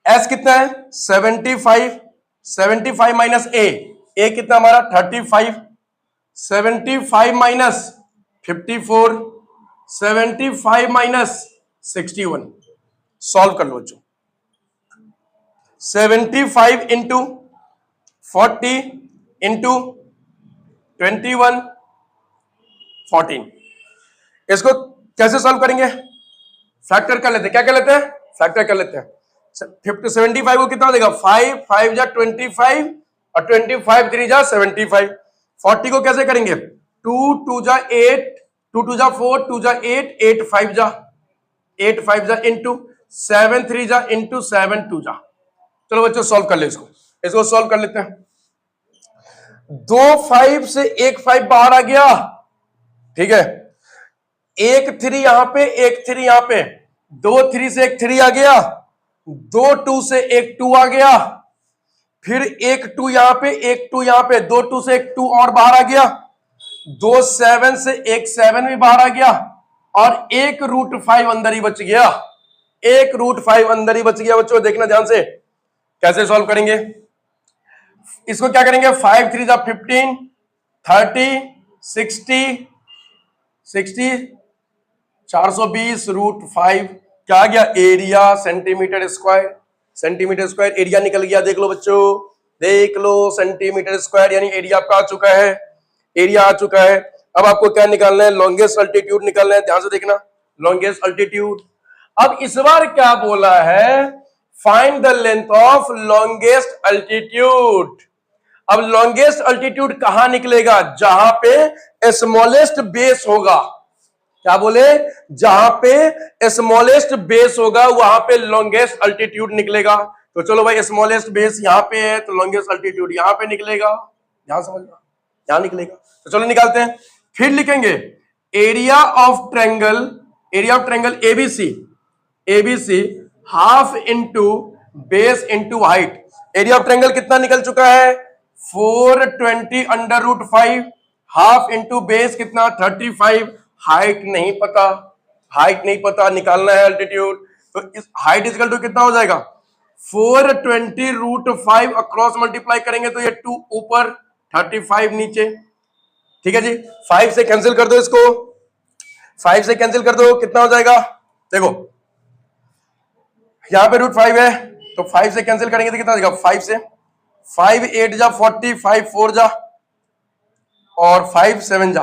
S कितना है 75, 75 माइनस ए कितना हमारा 35, 75 माइनस 54, 75 माइनस 61। सॉल्व कर लो बच्चों। 75 इंटू 40 इंटू 21 14। इसको कैसे सॉल्व करेंगे, फैक्टर कर लेते हैं। क्या कर लेते हैं, फैक्टर कर लेते हैं। 75 को कितना देगा 5 5 जा 25 और 25 3 जा 75। 40 को कैसे करेंगे 2 2 जा 8 2 जा 4, 2 जा 8, 8 5 जा इंटू 7 3 जा इंटू 7 2 जा। चलो बच्चों सॉल्व कर ले इसको सॉल्व कर लेते हैं। 2 5 से एक 5 बाहर आ गया, ठीक है। एक 3 यहां पे, एक 3 यहां पे, 2 3 से एक 3 आ गया, 2 2 से एक 2 आ गया, फिर एक 2 यहां पे, एक 2 यहां पे, 2 2 से एक 2 और बाहर आ गया, 2 7 से एक 7 भी बाहर आ गया, और एक √5 अंदर ही बच गया। एक √5 अंदर ही बच गया। बच्चों देखना ध्यान से, कैसे सॉल्व करेंगे इसको। क्या करेंगे, 5 3 जा 15, 30, 60, 420 √5 क्या आ गया, area centimetre square. Centimetre square area निकल गया। देख लो बच्चों, देख लो, सेंटीमीटर स्क्वायर यानी एरिया आपका आ चुका है, एरिया आ चुका है। अब आपको क्या निकालना है, लॉन्गेस्ट अल्टीट्यूड निकालना है। ध्यान से देखना, लॉन्गेस्ट अल्टीट्यूड। अब इस बार क्या बोला है, find the length of longest altitude. अब लॉन्गेस्ट अल्टीट्यूड कहां निकलेगा, जहां पे स्मॉलेस्ट बेस होगा। क्या बोले, जहां पे स्मॉलेस्ट बेस होगा वहां पे लॉन्गेस्ट अल्टीट्यूड निकलेगा। तो चलो भाई, स्मॉलेस्ट बेस यहां पे है तो लॉन्गेस्ट अल्टीट्यूड यहां पे निकलेगा। यहां समझना, यहां निकलेगा। तो चलो निकालते हैं। फिर लिखेंगे area of triangle ABC, ABC half into base into height. Area of triangle कितना निकल चुका है, 420 अंडर √5, हाफ इंटू बेस कितना 35, हाइट नहीं पता, हाइट नहीं पता, निकालना है अल्टीट्यूड। तो इस हाइट इक्वल टू कितना हो जाएगा, 420 √5 अक्रॉस मल्टीप्लाई करेंगे तो ये 2 ऊपर 35 नीचे, ठीक है जी। 5 से कैंसिल कर दो इसको, 5 से कैंसिल कर दो, कितना हो जाएगा, देखो यहां पे √5 है तो 5 से कैंसिल करेंगे तो कितना हो जाएगा, 5 से 5 8 जा 40, 5 4 जा और 5 7 जा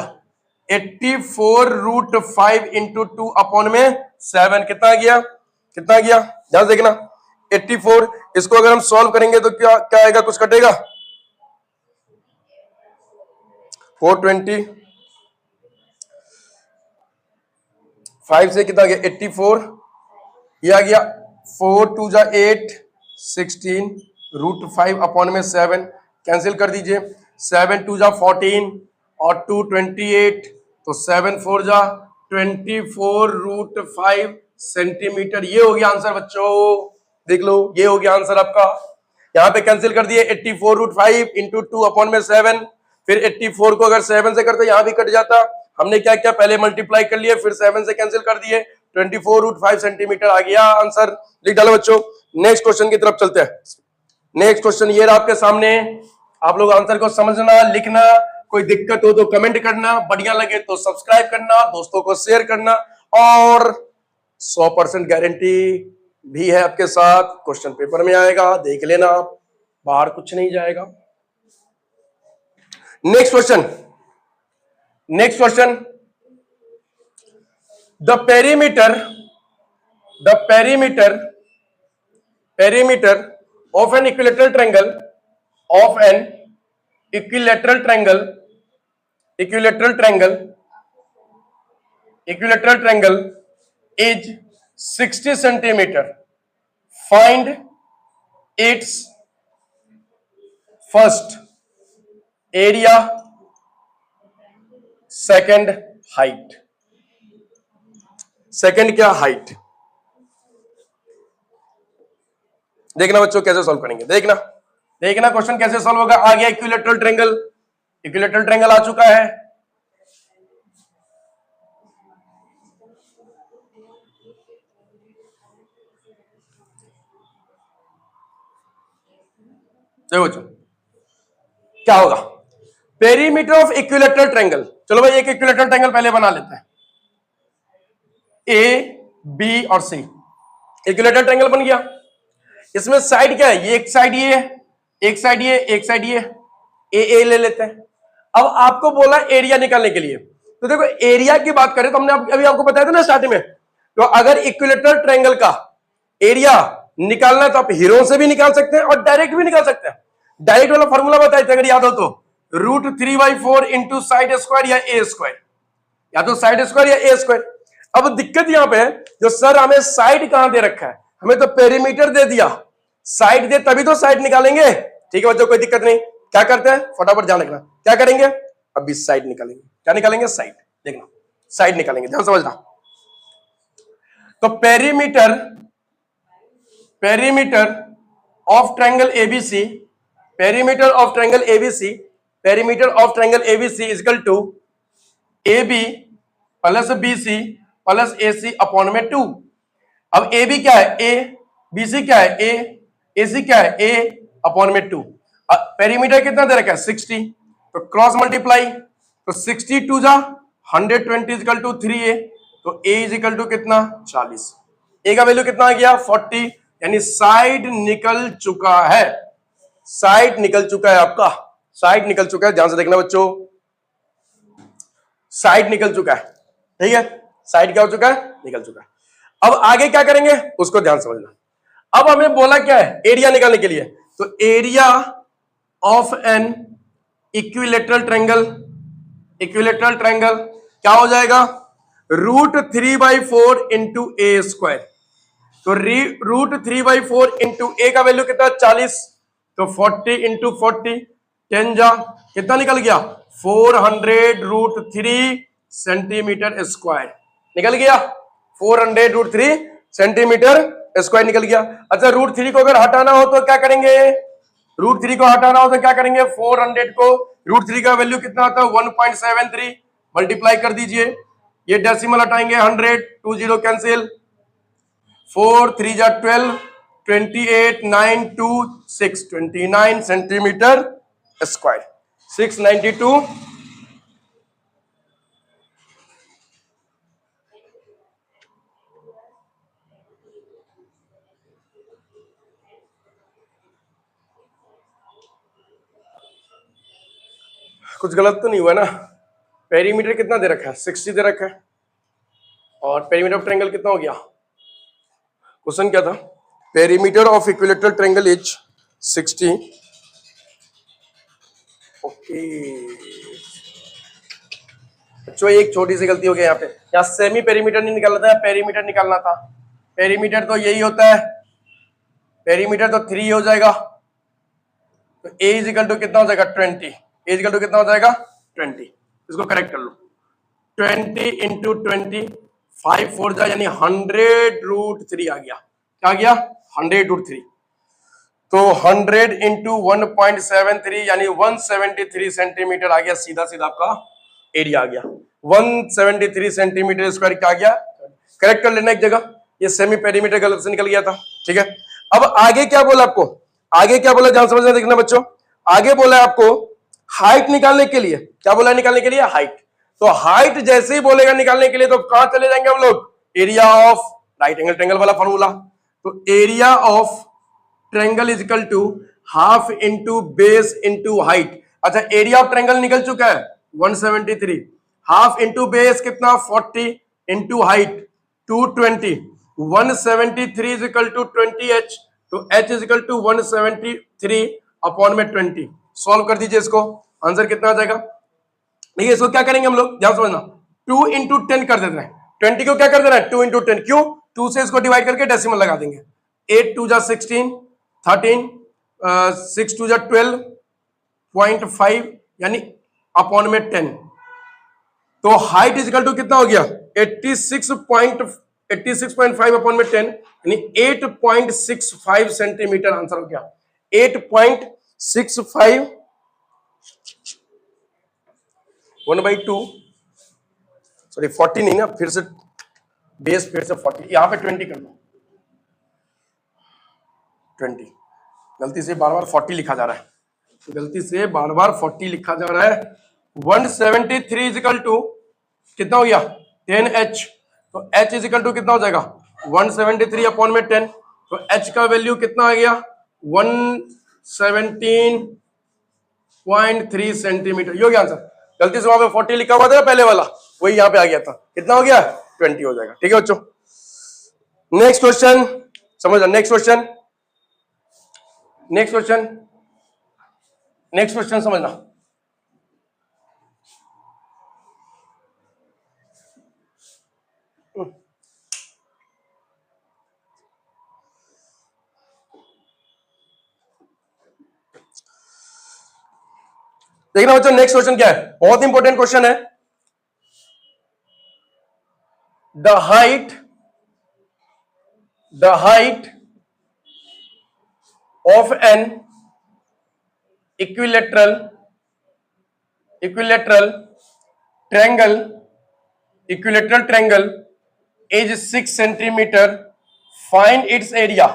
84 √5 इंटू 2 अपॉन में 7 कितना गया, कितना गया, ध्यान देखना 84। इसको अगर हम सॉल्व करेंगे तो क्या क्या आएगा, कुछ कटेगा, 420 5 से कितना गया 84, ये आ गया 4 2 जा 8 16 √5 अपॉन में 7 कैंसिल कर दीजिए, 7 2 जा 14 और 2 28 तो 7 4 जा 24 √5 सेंटीमीटर। ये हो गया आंसर बच्चों, देख लो ये हो गया आंसर आपका। यहां पे कैंसिल कर दिए 84 √5 इंटू 2 अपॉन में 7, फिर 84 को अगर 7 से करते यहां भी कट जाता। हमने क्या किया, पहले मल्टीप्लाई कर लिए फिर 7 से कैंसिल कर दिए, 24 √5 सेंटीमीटर आ गया आंसर। लिख डालो बच्चों। नेक्स्ट क्वेश्चन की तरफ चलते हैं। नेक्स्ट क्वेश्चन ये रहा आपके सामने, आप लोग आंसर को समझना, लिखना, कोई दिक्कत हो तो कमेंट करना, बढ़िया लगे तो सब्सक्राइब करना, दोस्तों को शेयर करना, और 100% गारंटी भी है आपके साथ, क्वेश्चन पेपर में आएगा, देख लेना आप, बाहर कुछ नहीं जाएगा। Next question, next question, the perimeter of an equilateral triangle is 60 centimeter. Find its first area, second height. Second क्या, हाइट। देखना बच्चों कैसे सॉल्व करेंगे, देखना देखना क्वेश्चन कैसे सॉल्व होगा। आ गया इक्विलैटरल ट्रायंगल, इक्विलैटरल ट्रायंगल आ चुका है। देखो बच्चों क्या होगा, पेरीमीटर ऑफ इक्विलैटरल ट्रायंगल। चलो भाई एक इक्विलैटरल ट्रायंगल पहले बना लेते हैं, ए बी और सी, इक्विलैटरल ट्रायंगल बन गया। इसमें साइड क्या है, ये एक साइड ये, एक साइड ये, एक साइड ये, ए ले लेते हैं। अब आपको बोला एरिया निकालने के लिए, तो देखो एरिया की बात करें तो हमने अभी आपको बताया था ना स्टार्टिंग में, तो अगर इक्विलैटरल ट्रायंगल का एरिया निकालना तो आप हीरो से भी निकाल सकते हैं और डायरेक्ट भी निकाल सकते हैं। डायरेक्ट वाला फॉर्मूला बताया था अगर याद हो तो, √3/4 इंटू साइड स्क्वायर या ए स्क्वायर। या तो साइड स्क्वायर या ए स्क्वायर। अब दिक्कत यहां पे है, जो सर हमें साइड कहां दे रखा है, हमें तो पेरीमीटर दे दिया, साइड दे तभी तो साइड निकालेंगे। ठीक है बच्चों, कोई दिक्कत नहीं। क्या करते हैं, फटाफट ध्यान रखना, क्या करेंगे, अभी साइड निकालेंगे। क्या निकालेंगे, साइड, देखना साइड निकालेंगे, ध्यान समझना। तो perimeter, perimeter of triangle ABC, perimeter of triangle ABC, perimeter of triangle ABC is equal to A B plus B C plus A c upon में 2। अब ए बी क्या है, ए, बी सी क्या है, ए सी क्या है, ए अपॉन में 2। पेरीमीटर कितना दे रखा है, 60, तो क्रॉस मल्टीप्लाई, तो 62 जा 120 इजिकल टू 3a, तो a इजिकल टू कितना 40, a का वैल्यू कितना आ गया 40, यानी साइड निकल चुका है, साइड निकल चुका है आपका, साइड निकल चुका है। ध्यान से देखना बच्चों, साइड निकल चुका है, ठीक है, साइड क्या हो चुका है, निकल चुका है। अब आगे क्या करेंगे उसको ध्यान समझना। अब हमें बोला क्या है, एरिया निकालने के लिए, तो area of an equilateral triangle, equilateral triangle क्या हो जाएगा, √3/4 इंटू ए स्क्वायर। तो √3/4 इंटू ए का वैल्यू कितना 40, तो 40 इंटू 40, 10 जा कितना निकल गया 400√3 सेंटीमीटर स्क्वायर निकल गया, 400√3 सेंटीमीटर स्क्वायर निकल गया। अच्छा √3 को अगर हटाना हो तो क्या करेंगे, √3 को हटाना हो तो क्या करेंगे, 400 को, √3 का वैल्यू कितना आता है 1.73, मल्टीप्लाई कर दीजिए, ये डेसिमल हटाएंगे 100, 2 0 कैंसिल, 4 3 जा 12, 28 9 2 6, 29 सेंटीमीटर स्क्वायर, 692। कुछ गलत तो नहीं हुआ ना, पेरीमीटर कितना दे रखा है 60 दे रखा है, और पेरीमीटर ऑफ ट्रायंगल कितना हो गया, क्वेश्चन क्या था, perimeter of equilateral triangle is 60। Okay बच्चों, एक छोटी सी गलती हो गई यहाँ पे, यहाँ सेमी पेरीमीटर नहीं निकालना था, पेरीमीटर निकालना था। पेरीमीटर तो यही होता है, पेरीमीटर तो 3 हो जाएगा, तो a इजिकल टू कितना हो जाएगा 20, a इजिकल टू कितना हो जाएगा 20, इसको करेक्ट कर लो, 20 इंटू 20, 5 4 जा यानी 100√3 आ गया, क्या आ गया 100√3, तो 100 इंटू 1.73 यानी 173 सेंटीमीटर आ गया, सीधा सीधा आपका एरिया आ गया 173 सेंटीमीटर स्क्वायर, क्या आ गया, करेक्ट कर लेना एक जगह, ये सेमी पेरीमीटर गलत से निकल गया था, ठीक है। अब आगे क्या बोला आपको, आगे क्या बोला ध्यान समझना देखना बच्चों, आगे बोला आपको हाइट निकालने के लिए, क्या बोला निकालने के लिए, हाइट। तो हाइट जैसे ही बोलेगा निकालने के लिए तो कहां चले जाएंगे हम लोग, area of right angle triangle वाला फॉर्मूला, तो area of triangle is equal to half into base into height. अच्छा एरिया ऑफ ट्रायंगल निकल चुका है 173, हाफ इंटू बेस कितना 40 into height 220, 173 is equal to 20h, तो h is equal to 173 upon में 20, solve कर दीजिए इसको, आंसर कितना आ जाएगा। देखिए इसको क्या करेंगे हम लोग, ध्यान समझना, 2 इंटू 10 कर देते हैं, 20 को क्या कर देना है 2 इंटू 10, क्यों 2 से इसको डिवाइड करके डेसिमल लगा देंगे, 8 2 जा 16, 13 6 2 जा 12.5 यानी अपॉन में 10, तो हाइट इज इक्वल टू कितना हो गया 86.5 अपॉन में 10 यानी 8.65 सेंटीमीटर, आंसर हो गया 8.65, 1/2, सॉरी 40 नहीं ना, फिर से बेस फिर से 40, यहां पे 20 कर लो, 20, गलती से बार बार 40 लिखा जा रहा है, गलती से बार बार 40 लिखा जा रहा है, 173 इज इक्वल टू कितना हो गया 10h, तो h इज इक्वल टू कितना हो जाएगा 173 अपॉन में 10, तो h का वैल्यू कितना आ गया 117.3 सेंटीमीटर, ये हो गया आंसर। गलती से वहां पे 40 लिखा हुआ था पहले वाला, वही यहां पे आ गया था, कितना हो गया 20 हो जाएगा, ठीक है बच्चों। नेक्स्ट क्वेश्चन समझना, next question, next question, next question समझना, देखना बच्चों नेक्स्ट क्वेश्चन क्या है, बहुत इंपॉर्टेंट क्वेश्चन है। The height of an equilateral triangle is 6 centimetre. Find its area.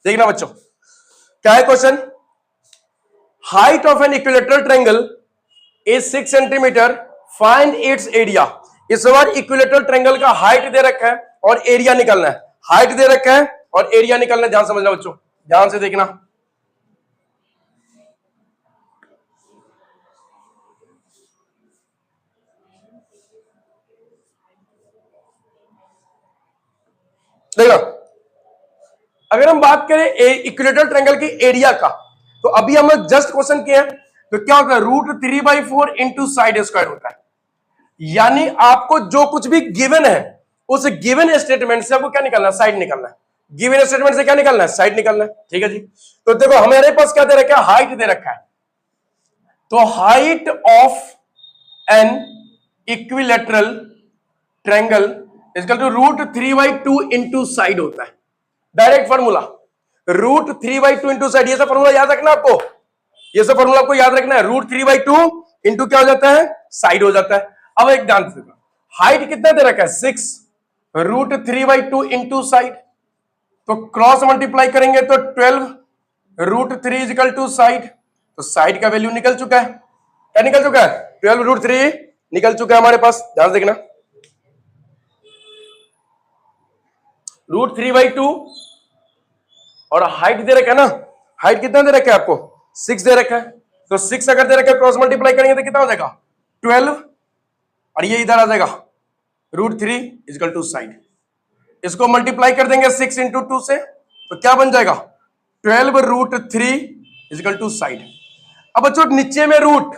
देखना बच्चों क्या है question. Height of an equilateral triangle is 6 centimetre, find its area. इस बार इक्विलेटरल ट्रायंगल का हाइट दे रखा है और एरिया निकालना है। हाइट दे रखा है और एरिया निकालना है। ध्यान समझना बच्चों, ध्यान से देखना। देखना, अगर हम बात करें इक्विलेटरल ट्रायंगल की एरिया का, तो अभी हम जस्ट क्वेश्चन किए हैं, तो क्या होता है √3/4 इंटू साइड स्क्वायर होता है। यानी आपको जो कुछ भी गिवन है उस गिवन स्टेटमेंट से आपको क्या निकालना है, साइड निकालना है। गिवन स्टेटमेंट से क्या निकालना है, साइड निकालना है। ठीक है जी। तो देखो हमारे पास क्या दे रखा है, हाइट दे रखा है। तो height of an equilateral triangle equal to √3/2 into side होता है। Direct formula √3/2 into side. ये सब फॉर्मूला याद रखना आपको, ये सब फॉर्मूला आपको याद रखना है। √3/2 इंटू क्या हो जाता है, साइड हो जाता है। अब एक ध्यान से, हाइट कितना दे रखा है 6, √3/2 इंटू साइड, तो क्रॉस मल्टीप्लाई करेंगे तो 12 √3 इक्वल टू साइड। तो साइड का वैल्यू निकल चुका है। क्या निकल चुका है, 12 √3 निकल चुका है हमारे पास। ध्यान देखना, √3/2 और हाइट दे रखा है ना, हाइट कितना दे रखा है आपको 6 दे रखा है। तो 6 अगर दे रखा है, क्रॉस मल्टीप्लाई करेंगे तो कितना हो जाएगा 12, और ये इधर आ जाएगा √3 इक्वल टू साइड। इसको मल्टीप्लाई कर देंगे 6 इंटू 2 से, तो क्या बन जाएगा 12 √3 इक्वल टू साइड। अब बच्चों नीचे में रूट,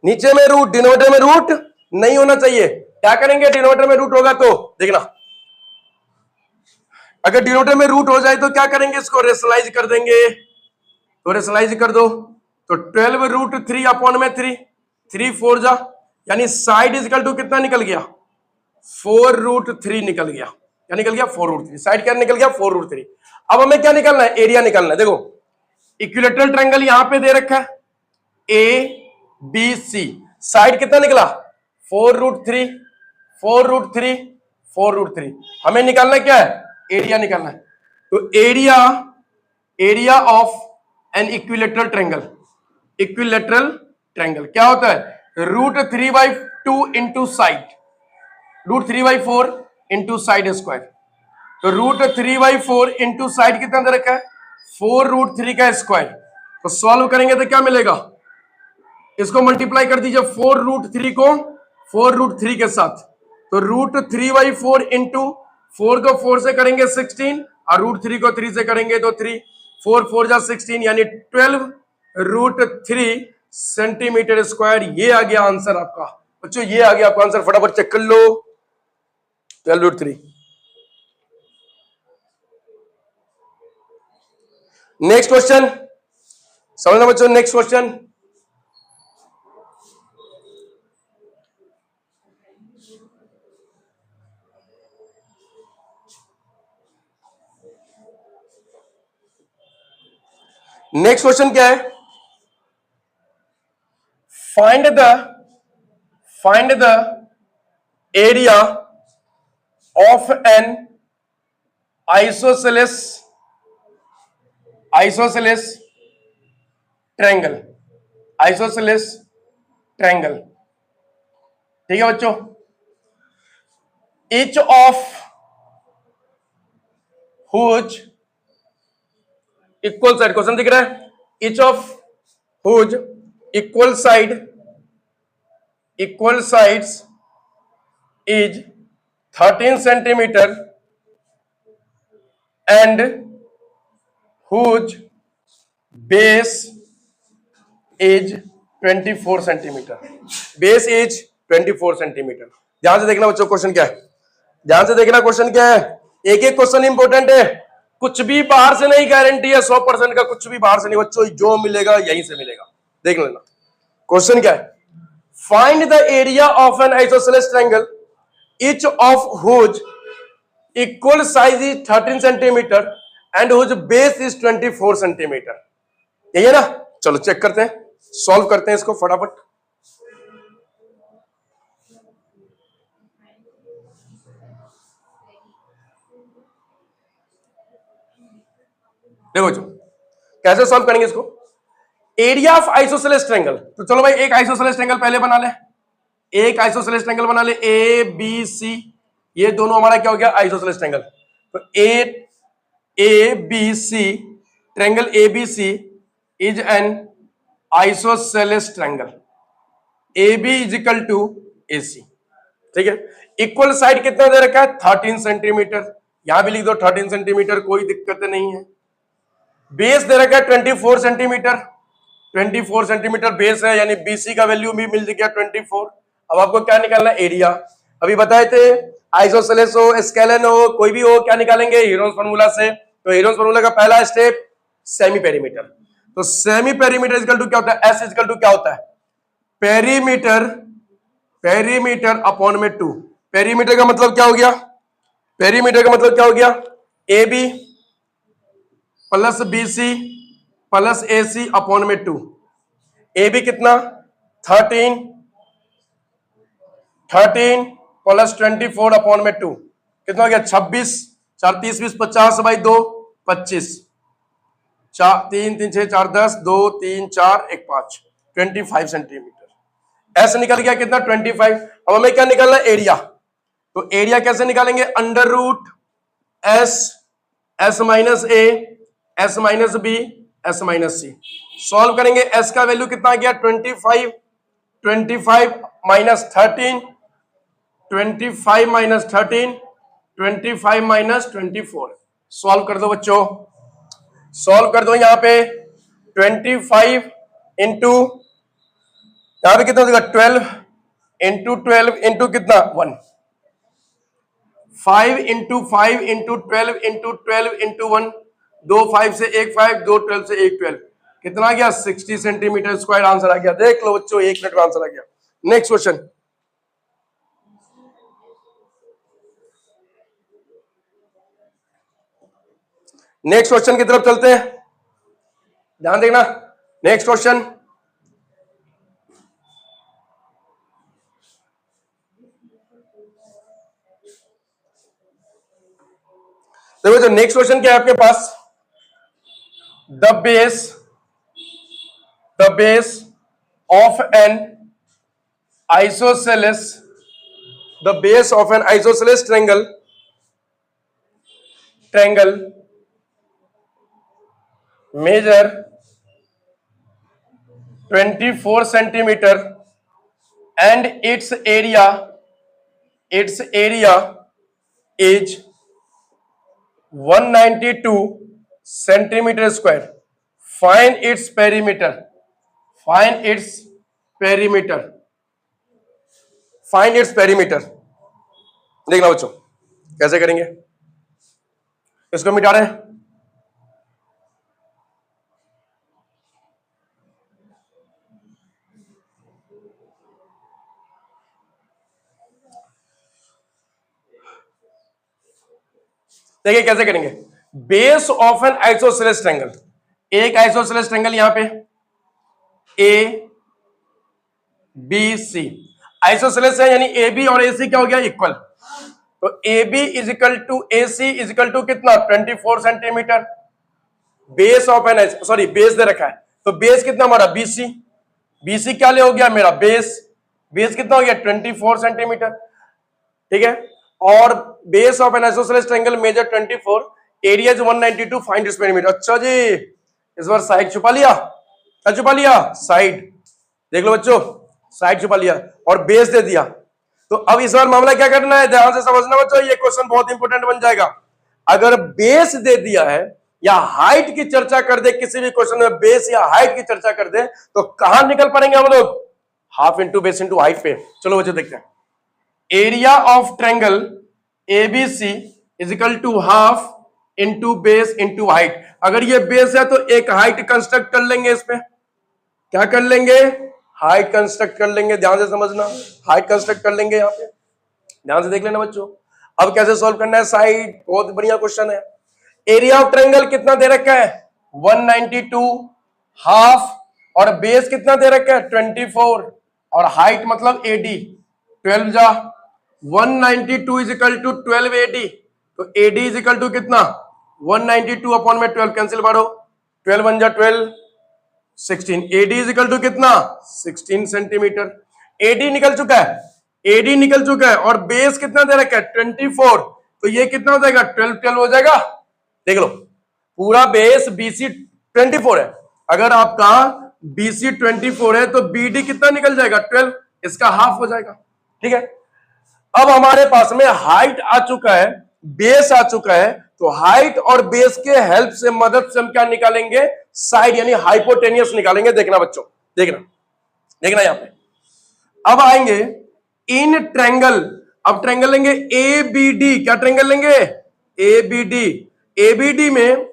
डिनोमिनेटर में रूट नहीं होना चाहिए। क्या करेंगे, डिनोमिनेटर में रूट होगा तो देखना, अगर डिनोमिनेटर में रूट हो जाए तो क्या करेंगे, इसको रेशनलाइज कर देंगे। तो रेशनलाइज कर दो, तो 12 √3 अपॉन में 3, 3 4 जा, यानी साइड इक्वल टू कितना निकल गया 4 √3 निकल गया। क्या निकल गया 4 √3। साइड क्या निकल गया 4 √3। अब हमें क्या निकालना है, एरिया निकालना है। देखो इक्विलेटरल ट्रायंगल यहां पे दे रखा है ABC, साइड कितना निकला 4 √3, 4 √3, 4 √3। हमें निकालना क्या है, एरिया निकालना है। तो area of an equilateral triangle क्या होता है √3/2 into side, √3/4 into side square. तो √3/4 इंटू साइड कितना दे रखा है 4 √3 का स्क्वायर। तो सॉल्व करेंगे तो क्या मिलेगा, इसको मल्टीप्लाई कर दीजिए 4 √3 को 4 √3 के साथ। तो √3/4 इंटू 4 को 4 से करेंगे 16, और √3 को 3 से करेंगे तो 3, 4 4 जा 16, यानी 12 √3 सेंटीमीटर स्क्वायर। ये आ गया आंसर आपका बच्चों, ये आ गया आपका आंसर। फटाफट चेक कर लो, 12 √3। नेक्स्ट क्वेश्चन समझना बच्चों, नेक्स्ट क्वेश्चन। नेक्स्ट क्वेश्चन क्या है, find the area of an isosceles triangle. ठीक है बच्चों, each of whose equal side, question दिख रहा है, each of whose equal sides is 13 centimeter and whose base is 24 centimeter. Base is 24 centimetre. ध्यान से देखना बच्चों क्वेश्चन क्या है, ध्यान से देखना क्वेश्चन क्या है। एक एक क्वेश्चन इंपॉर्टेंट है, कुछ भी बाहर से नहीं गारंटी है 100% का, कुछ भी बाहर से नहीं बच्चों, जो मिलेगा यहीं से मिलेगा। देख लेना क्वेश्चन क्या है। Find the area of an isosceles triangle each of whose equal size is 13 centimetre and whose base is 24 centimetre. यही है ना, चलो चेक करते हैं, सॉल्व करते हैं इसको फटाफट। देखो जो कैसे सॉल्व करेंगे इसको, एरिया ऑफ आइसोसेलेस ट्रायंगल। तो चलो भाई एक आइसोसेलेस ट्रायंगल पहले बना ले, एक आइसोसेलेस ट्रायंगल बना ले, ए बी सी, ये दोनों हमारा क्या हो गया आइसोसेलेस ट्रायंगल। तो A B C, triangle A B C is an isosceles triangle, A B is equal to A C. ठीक है, इक्वल साइड कितना दे रखा है 13 सेंटीमीटर, यहां भी लिख दो 13 सेंटीमीटर, कोई दिक्कत नहीं है। बेस दे रखा है 24 सेंटीमीटर, 24 सेंटीमीटर बेस है, यानी बीसी का वैल्यू भी मिल गया 24। अब आपको क्या निकालना है, एरिया। अभी बताए थे आइसोसेलेस हो स्केलन हो कोई भी हो, क्या निकालेंगे हीरोन्स फार्मूला से। तो हीरोन्स फार्मूला का पहला स्टेप सेमी पेरीमीटर। तो सेमी पेरीमीटर इक्वल टू क्या होता है, एस इक्वल टू क्या होता है पेरीमीटर, पेरीमीटर अपॉन में 2। पेरीमीटर का मतलब क्या हो गया, पेरीमीटर का मतलब क्या हो गया, a B plus B C plus A c upon में 2। ए बी कितना 13 प्लस 24 अपॉन में 2 कितना हो गया 26, 4 30 20 50 बाई 2 25, 4 3 3 6 4 10 2 3 4 1 5 25 सेंटीमीटर। ऐसे निकल गया कितना 25। अब हमें क्या निकालना है एरिया। तो एरिया कैसे निकालेंगे, under root S, S minus ए, S minus B, S minus C. Solve करेंगे, एस का वैल्यू कितना आ गया 25, 25 माइनस 13, 25 माइनस 13, 25 माइनस 24। सॉल्व कर दो बच्चों, सॉल्व कर दो। यहां पे 25 इंटू यहां पे कितना देगा 12 इंटू 12 इंटू कितना 1, 5 इंटू 5 इंटू 12 इंटू 12 इंटू 1, 2 5 से 1 5, 2 12 से 1 12, कितना आ गया 60 सेंटीमीटर स्क्वायर आंसर आ गया। देख लो बच्चों 1 मिनट में आंसर आ गया। नेक्स्ट क्वेश्चन, नेक्स्ट क्वेश्चन की तरफ चलते हैं, ध्यान देखना। नेक्स्ट क्वेश्चन, देखो जो नेक्स्ट क्वेश्चन क्या है आपके पास, the base of an isosceles, the base of an isosceles triangle measure 24 centimetre and its area is 192 centimetre square. Find its perimeter, find its perimeter, find its perimeter. देखना बच्चों कैसे करेंगे, इसको मिटा रहे हैं। देखिए कैसे करेंगे, base of an isosceles triangle, एक आइसोसेलेस ट्रायंगल यहां पे ए बी सी आइसोसेलेस है, यानी ए बी और ए सी क्या हो गया इक्वल। तो A B is equal to A C is equal to कितना 24 centimetre. Base of an sorry base दे रखा है, तो बेस कितना हमारा बीसी, बीसी क्या ले हो गया मेरा बेस, बेस कितना हो गया 24 सेंटीमीटर। ठीक है, और base of an isosceles triangle measure 24, area is 192, find its perimeter. अच्छा जी, इस बार साइड छुपा लिया, क्या छुपा लिया साइड, देख लो बच्चों साइड छुपा लिया और बेस दे दिया। तो अब इस बार मामला क्या करना है, ध्यान से समझना बच्चों, ये क्वेश्चन बहुत इंपॉर्टेंट बन जाएगा। अगर बेस दे दिया है या हाइट की चर्चा कर दे, किसी भी क्वेश्चन में बेस या हाइट की चर्चा कर दे, तो कहां निकल पड़ेंगे हम लोग, half into base into height पे। चलो बच्चों देखते हैं, area of triangle ABC is equal to half into base into height. अगर ये बेस है तो एक हाइट कंस्ट्रक्ट कर लेंगे, इस पे क्या कर लेंगे, हाइट कंस्ट्रक्ट कर लेंगे। ध्यान से समझना, हाइट कंस्ट्रक्ट कर लेंगे यहाँ पे, ध्यान से देख लेना बच्चों। अब कैसे सॉल्व करना है, साइड बहुत बढ़िया क्वेश्चन है। एरिया ऑफ ट्रायंगल कितना दे रखा है 192, हाफ और बेस कितना दे रखा है 24 और हाइट मतलब एडी 12 जा 192 इज इक्वल टू 12 एडी। तो एडी इज इक्वल टू कितना 192 अपॉन में 12 कैंसिल मारो, 12 1 जा 12 16। एडी इज इक्वल टू कितना 16 सेंटीमीटर। एडी निकल चुका है, एडी निकल चुका है और बेस कितना दे रखा है 24। तो ये कितना हो जाएगा 12 12 हो जाएगा। देख लो पूरा बेस बीसी 24 है, अगर आपका बीसी 24 है तो बीडी कितना निकल जाएगा 12, इसका हाफ हो जाएगा। ठीक है, अब हमारे पास में हाइट आ चुका है, बेस आ चुका है, तो हाइट और बेस के हेल्प से मदद से हम क्या निकालेंगे, साइड यानी हाइपोटेनियस निकालेंगे। देखना बच्चों, देखना देखना यहां पे। अब आएंगे इन ट्रायंगल, अब ट्रायंगल लेंगे एबीडी। क्या ट्रायंगल लेंगे एबीडी। एबीडी में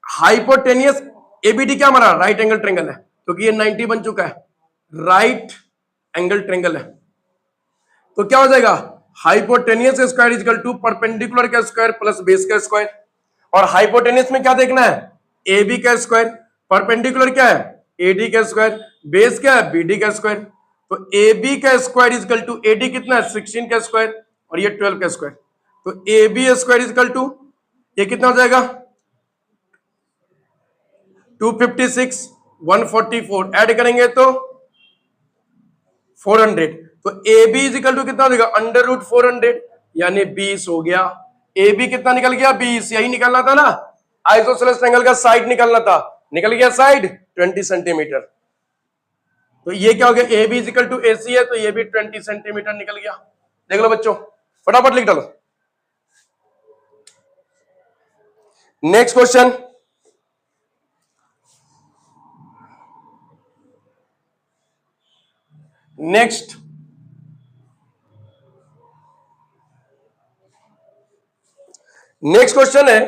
हाइपोटेनियस, एबीडी क्या हमारा राइट एंगल ट्रायंगल है क्योंकि ये 90 बन चुका है, राइट एंगल ट्रायंगल है। तो क्या हो जाएगा hypotenuse square is equal to perpendicular का स्क्वायर प्लस बेस का स्क्वायर। और हाइपोटेनियस में क्या देखना है AB का स्क्वायर, परपेंडिकुलर क्या है AD का स्क्वायर, बेस क्या है BD का स्क्वायर। तो AB का square is equal to AD कितना है 16 का स्क्वायर और ये 12 का स्क्वायर। तो AB square is equal to ये कितना हो जाएगा 256 144 ऐड करेंगे तो 400। तो AB इज इक्वल टू कितना हो जाएगा अंडर रूट 400 यानी 20 हो गया। AB कितना निकल गया 20, यही निकलना था ना, आइसोसेलेस ट्रायंगल का साइड निकलना था, निकल गया साइड 20 सेंटीमीटर। तो ये क्या हो गया AB is equal to AC है तो ये भी 20 सेंटीमीटर निकल गया। देख लो बच्चों, फटाफट लिख डालो। नेक्स्ट क्वेश्चन, नेक्स्ट क्वेश्चन है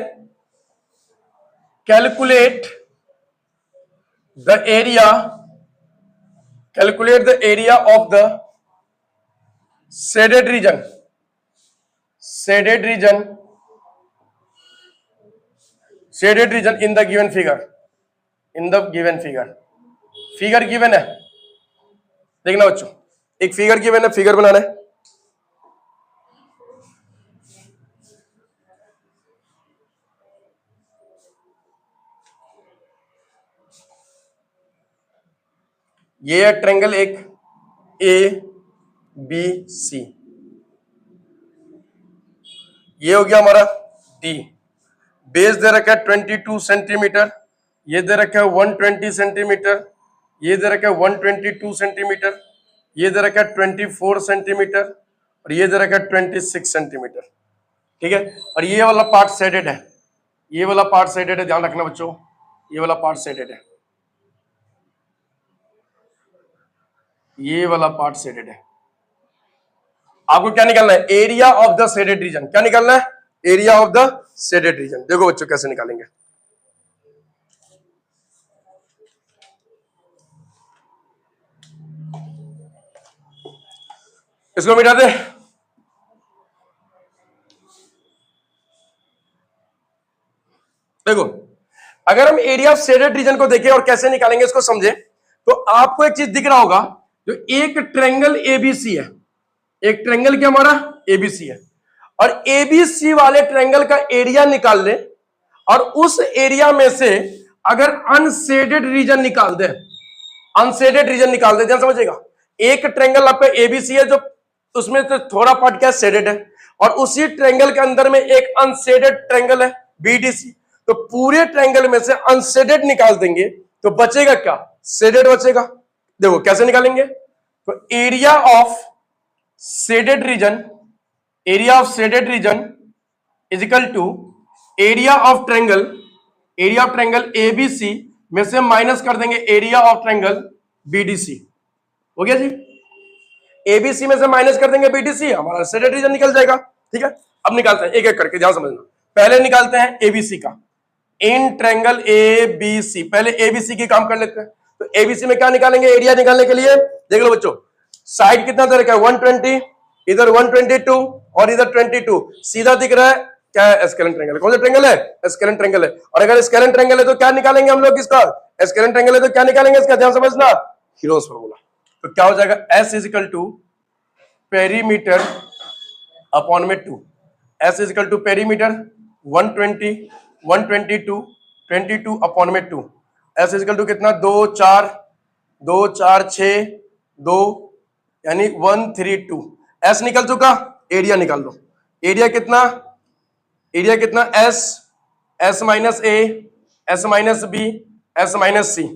calculate the area of the shaded region in the given figure. Figure given है, देखना बच्चों, एक फिगर गिवन है, फिगर बनाना है। ये है ट्रायंगल एक ABC, ये हो गया हमारा D। बेस दे रखा है 22 सेंटीमीटर, ये दे रखा है 120 सेंटीमीटर, ये दे रखा है 122 सेंटीमीटर, ये दे रखा है 24 सेंटीमीटर और ये दे रखा है 26 सेंटीमीटर। ठीक है, और ये वाला पार्ट शेडेड है, ये वाला पार्ट शेडेड है, ध्यान रखना बच्चों, ये वाला पार्ट शेडेड है, ये वाला पार्ट शेडेड है। आपको क्या निकालना है area of the shaded region. क्या निकालना है area of the shaded region. देखो बच्चों कैसे निकालेंगे, इसको मिटा दे। देखो अगर हम एरिया ऑफ शेडेड रीजन को देखें और कैसे निकालेंगे इसको समझे, तो आपको एक चीज दिख रहा होगा, जो एक ट्रायंगल ABC है, एक ट्रायंगल क्या हमारा ABC है, और ABC वाले ट्रायंगल का एरिया निकाल ले और उस एरिया में से अगर अनशेडेड रीजन निकाल दे, ध्यान समझिएगा। एक ट्रायंगल आपका ABC है जो उसमें तो थोड़ा पार्ट क्या शेडेड है, और उसी ट्रायंगल के अंदर में एक अनशेडेड ट्रायंगल है BDC। तो पूरे ट्रायंगल में से अनशेडेड निकाल देंगे तो बचेगा क्या शेडेड बचेगा। देखो कैसे निकालेंगे, तो area of shaded region is equal to area of triangle ABC में से माइनस कर देंगे एरिया ऑफ ट्रायंगल BDC। हो गया जी। एबीसी में से माइनस कर देंगे बीडीसी, हमारा सेडेड रीजन निकल जाएगा। ठीक है, अब निकालते हैं एक एक करके, ध्यान समझना। पहले निकालते हैं एबीसी का, इन ट्रायंगल एबीसी। पहले एबीसी की काम कर लेते हैं। तो एबीसी में क्या निकालेंगे, एरिया निकालने के लिए देख लो बच्चों, साइड कितना दे रखा है 120, इधर 122 और इधर 22, सीधा दिख रहा है क्या है, स्केलेन ट्रायंगल। कौन सा ट्रायंगल है, स्केलेन ट्रायंगल है। और अगर स्केलेन ट्रायंगल है तो क्या निकालेंगे हम लोग इसका, स्केलेन ट्रायंगल है तो क्या निकालेंगे इसका, ध्यान समझना, हीरोज फार्मूला। तो क्या हो जाएगा, S is equal to perimeter upon में 2, S is equal to perimeter 120 122 22 upon में 2, S इज इक्वल टू कितना 2 4 2 4 6 2 यानी 132। S निकल चुका, एरिया निकाल दो। एरिया कितना, एरिया कितना S, S minus A, S minus B, S minus C।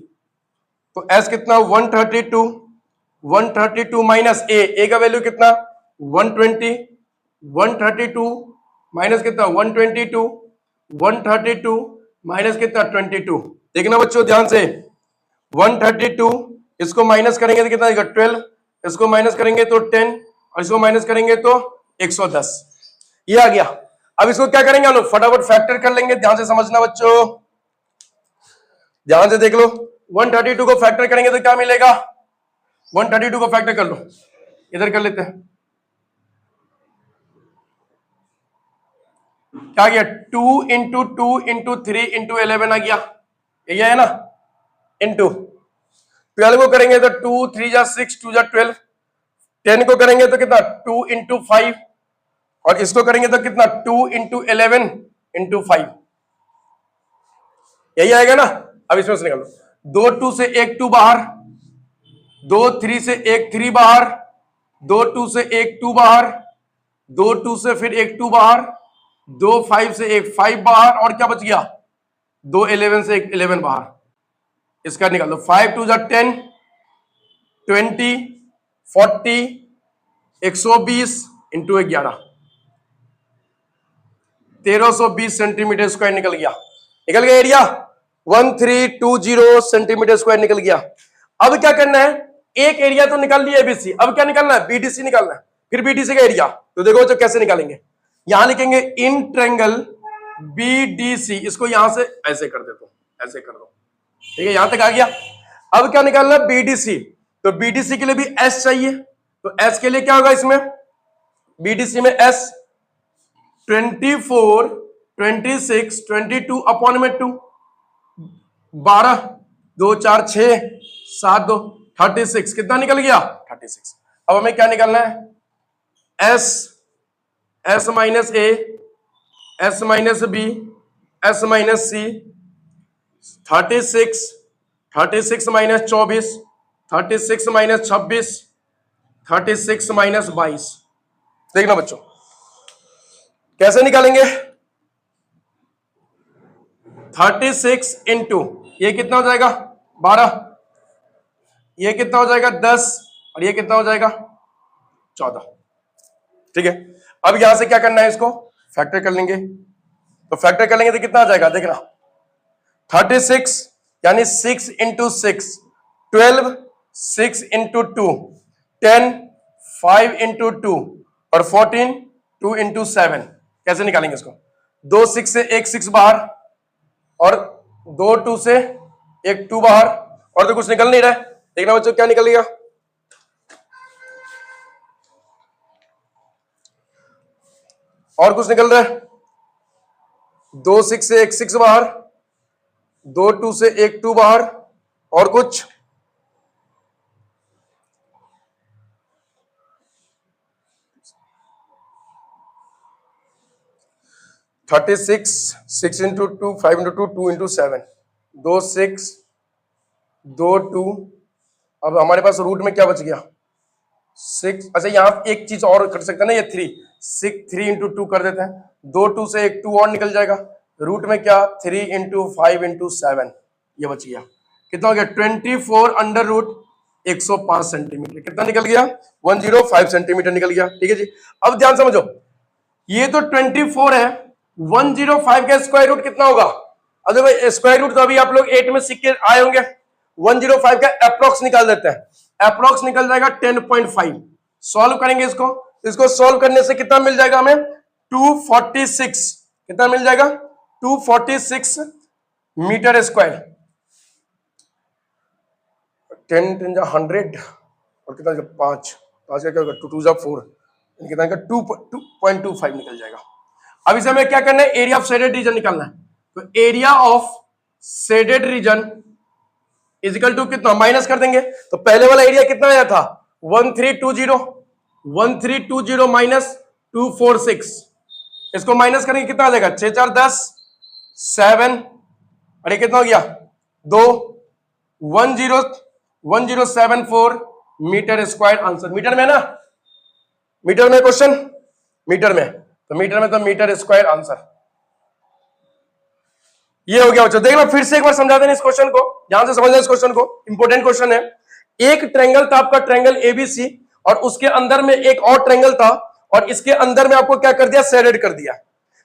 तो S कितना 132, 132 माइनस A का वैल्यू कितना 120, 132 माइनस कितना 122, 132 माइनस कितना 22। देखना बच्चों ध्यान से, 132 इसको माइनस करेंगे तो कितना आएगा 12, इसको माइनस करेंगे तो 10 और इसको माइनस करेंगे तो 110। ये आ गया। अब इसको क्या करेंगे हम लोग, फटाफट फैक्टर कर लेंगे। ध्यान से समझना बच्चों, ध्यान से देख लो। 132 को फैक्टर करेंगे तो क्या मिलेगा, 132 को फैक्टर कर लो, इधर कर लेते हैं। क्या गया 2 इंटू 2 इंटू 3 इंटू 11 आ गया, ये है ना, इंटू 12 को करेंगे तो 2 3 जा 6 2 जा 12, 10 को करेंगे तो कितना 2 इंटू 5 और इसको करेंगे तो कितना 2 इंटू 11 इंटू 5, यही आएगा ना। अब इसमें से निकालो, 2 2 से 1 2 बाहर, 2 3 से 1 3 बाहर, 2 2 से 1 2 बाहर, 2 2 से फिर 1 2 बाहर, 2 5 से 1 5 बाहर और क्या बच गया 2 11 से 1 11 बाहर। इसका निकाल दो, 5 2 जा 10 20 40 120 इंटू 11 1320 सेंटीमीटर स्क्वायर निकल गया, निकल गया एरिया 1320 सेंटीमीटर स्क्वायर निकल गया। अब क्या करना है, एक एरिया तो निकाल लिया एबीसी, अब क्या निकालना है, बीडीसी निकालना है। फिर बीडीसी का एरिया तो देखो जो कैसे निकालेंगे, यहां लिखेंगे इन ट्रायंगल बीडीसी, इसको यहां से ऐसे कर देता हूं, ऐसे कर दो, ठीक है, यहां तक आ गया। अब क्या निकालना है, बीडीसी। तो बीडीसी के लिए भी एस चाहिए, तो एस के लिए क्या होगा इसमें, बीडीसी में एस 24 26 22 अपॉन में 2, 12 2 4 6 7 2 36, कितना निकल गया 36। अब हमें क्या निकालना है, एस, एस माइनस ए, S minus B, S minus C, 36 36 minus 24, 36 minus 26, 36 minus 22। देखना बच्चों कैसे निकालेंगे, 36 इंटू ये कितना हो जाएगा 12, ये कितना हो जाएगा 10 और ये कितना हो जाएगा 14। ठीक है, अब यहां से क्या करना है, इसको फैक्टर कर लेंगे। तो फैक्टर कर लेंगे तो कितना आ जाएगा, देखना 36 यानी 6 इंटू 6 12, 6 इंटू 2 10, 5 इंटू 2 और 14, 2 इंटू 7। कैसे निकालेंगे इसको, 2 6 से 1 6 बाहर और 2 2 से 1 2 बाहर और तो कुछ निकल नहीं रहा है। देखना बच्चों क्या निकल गया, और कुछ निकल रहा है, 2 6 से 1 6 बाहर, 2 2 से 1 2 बाहर और कुछ 36 6 इंटू 2 5 इंटू 2 2 इंटू 7 2 6 2 2। अब हमारे पास रूट में क्या बच गया 6। अच्छा यहां एक चीज और कर सकते हैं ना, ये 3 6 3 इंटू 2 कर देते हैं, 2 2 से 1 2 और निकल जाएगा, रूट में क्या 3 इंटू 5 इंटू 7, ये बच गया। कितना हो गया 24 अंडर रूट 105 सेंटीमीटर, कितना निकल गया 105 सेंटीमीटर निकल गया। ठीक है जी, अब ध्यान समझो, ये तो 24 है, 105 का स्क्वायर रूट कितना होगा, अगर भाई स्क्वायर रूट तो अभी आप लोग 8 में सीख के आए होंगे, 105 का अप्रोक्स निकाल देते हैं। अप्रोक्स निकल जाएगा 10.5। सॉल्व करेंगे इसको सॉल्व करने से कितना मिल जाएगा हमें 246। कितना मिल जाएगा 246 मीटर स्क्वायर। 10 10 100 और कितना 5 5 का क्या होगा 2 2 4 कितना का 2.25 निकल जाएगा। अब इसे हमें क्या करना है एरिया ऑफ शेडेड रीजन निकालना है। तो area of shaded region is equal to कितना माइनस कर देंगे। तो पहले वाला एरिया कितना आया था 1320 माइनस 246। इसको माइनस करेंगे कितना आ जाएगा 6 4 10 7 और ये कितना हो गया 2 1074 मीटर स्क्वायर आंसर। मीटर में ना मीटर में क्वेश्चन मीटर में तो मीटर स्क्वायर आंसर ये हो गया बच्चों। देखना फिर से एक बार समझा देना इस क्वेश्चन को, ध्यान से समझना इस क्वेश्चन को, इंपॉर्टेंट क्वेश्चन है। एक ट्रायंगल था आपका ट्रायंगल एबीसी और उसके अंदर में एक और ट्रायंगल था और इसके अंदर में आपको क्या कर दिया शेडेड कर दिया।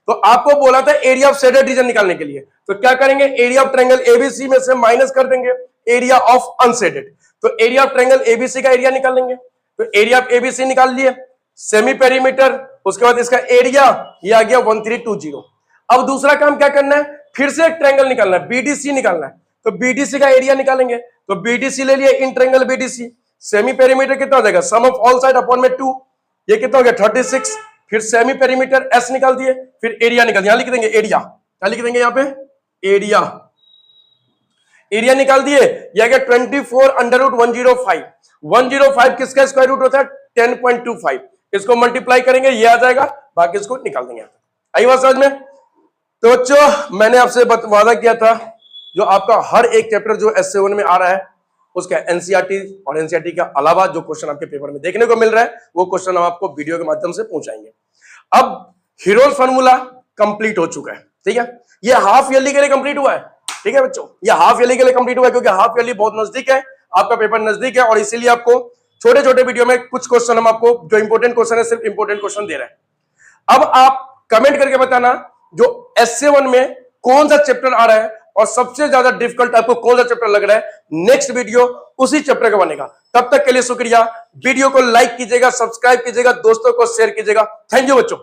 तो आपको बोला था एरिया ऑफ शेडेड रीजन निकालने के लिए। तो क्या करेंगे एरिया ऑफ ट्रायंगल एबीसी में से माइनस कर देंगे एरिया ऑफ अनशेडेड। तो एरिया ऑफ ट्रायंगल एबीसी का एरिया निकाल लेंगे। तो एरिया ऑफ एबीसी निकाल लिए सेमी पेरीमीटर, उसके बाद इसका एरिया ये आ गया 1320। अब दूसरा काम क्या करना है फिर से एक ट्रायंगल निकालना है बीडीसी निकालना है। तो बीडीसी का एरिया निकालेंगे। तो बीडीसी ले लिए in triangle BDC semi perimeter कितना हो जाएगा सम ऑफ ऑल साइड अपॉन में 2 ये कितना हो गया 36। फिर सेमी पेरीमीटर एस निकाल दिए फिर एरिया निकाल यहां लिख देंगे एरिया क्या लिख देंगे यहां पे एरिया निकाल दिए ये आ गया 24/105। 105 किसका स्क्वायर रूट होता है 10.25। इसको मल्टीप्लाई करेंगे ये आ जाएगा बाकी इसको निकाल देंगे। आई बात समझ में। तो बच्चों मैंने आपसे वादा किया था जो आपका हर एक चैप्टर जो एस7 में आ रहा है उसका एनसीईआरटी और एनसीईआरटी के अलावा जो क्वेश्चन आपके पेपर में देखने को मिल रहा है वो क्वेश्चन हम आपको वीडियो के माध्यम से पहुंचाएंगे। अब हीरोज फार्मूला कंप्लीट हो चुका है, ठीक है। ये हाफ ईयरली के लिए कंप्लीट हुआ है, ठीक है बच्चों। ये हाफ ईयरली के लिए कंप्लीट हुआ है क्योंकि हाफ ईयरली बहुत नजदीक है, आपका पेपर नजदीक है और इसीलिए आपको छोटे छोटे वीडियो में कुछ क्वेश्चन हम आपको जो इंपॉर्टेंट क्वेश्चन है सिर्फ इंपॉर्टेंट क्वेश्चन दे रहे हैं। अब आप कमेंट करके बताना जो एस7 में कौन सा चैप्टर आ रहा है और सबसे ज्यादा डिफिकल्ट आपको कौन सा चैप्टर लग रहा है। नेक्स्ट वीडियो उसी चैप्टर का बनेगा। तब तक के लिए शुक्रिया। वीडियो को लाइक कीजिएगा, सब्सक्राइब कीजिएगा, दोस्तों को शेयर कीजिएगा। थैंक यू बच्चों।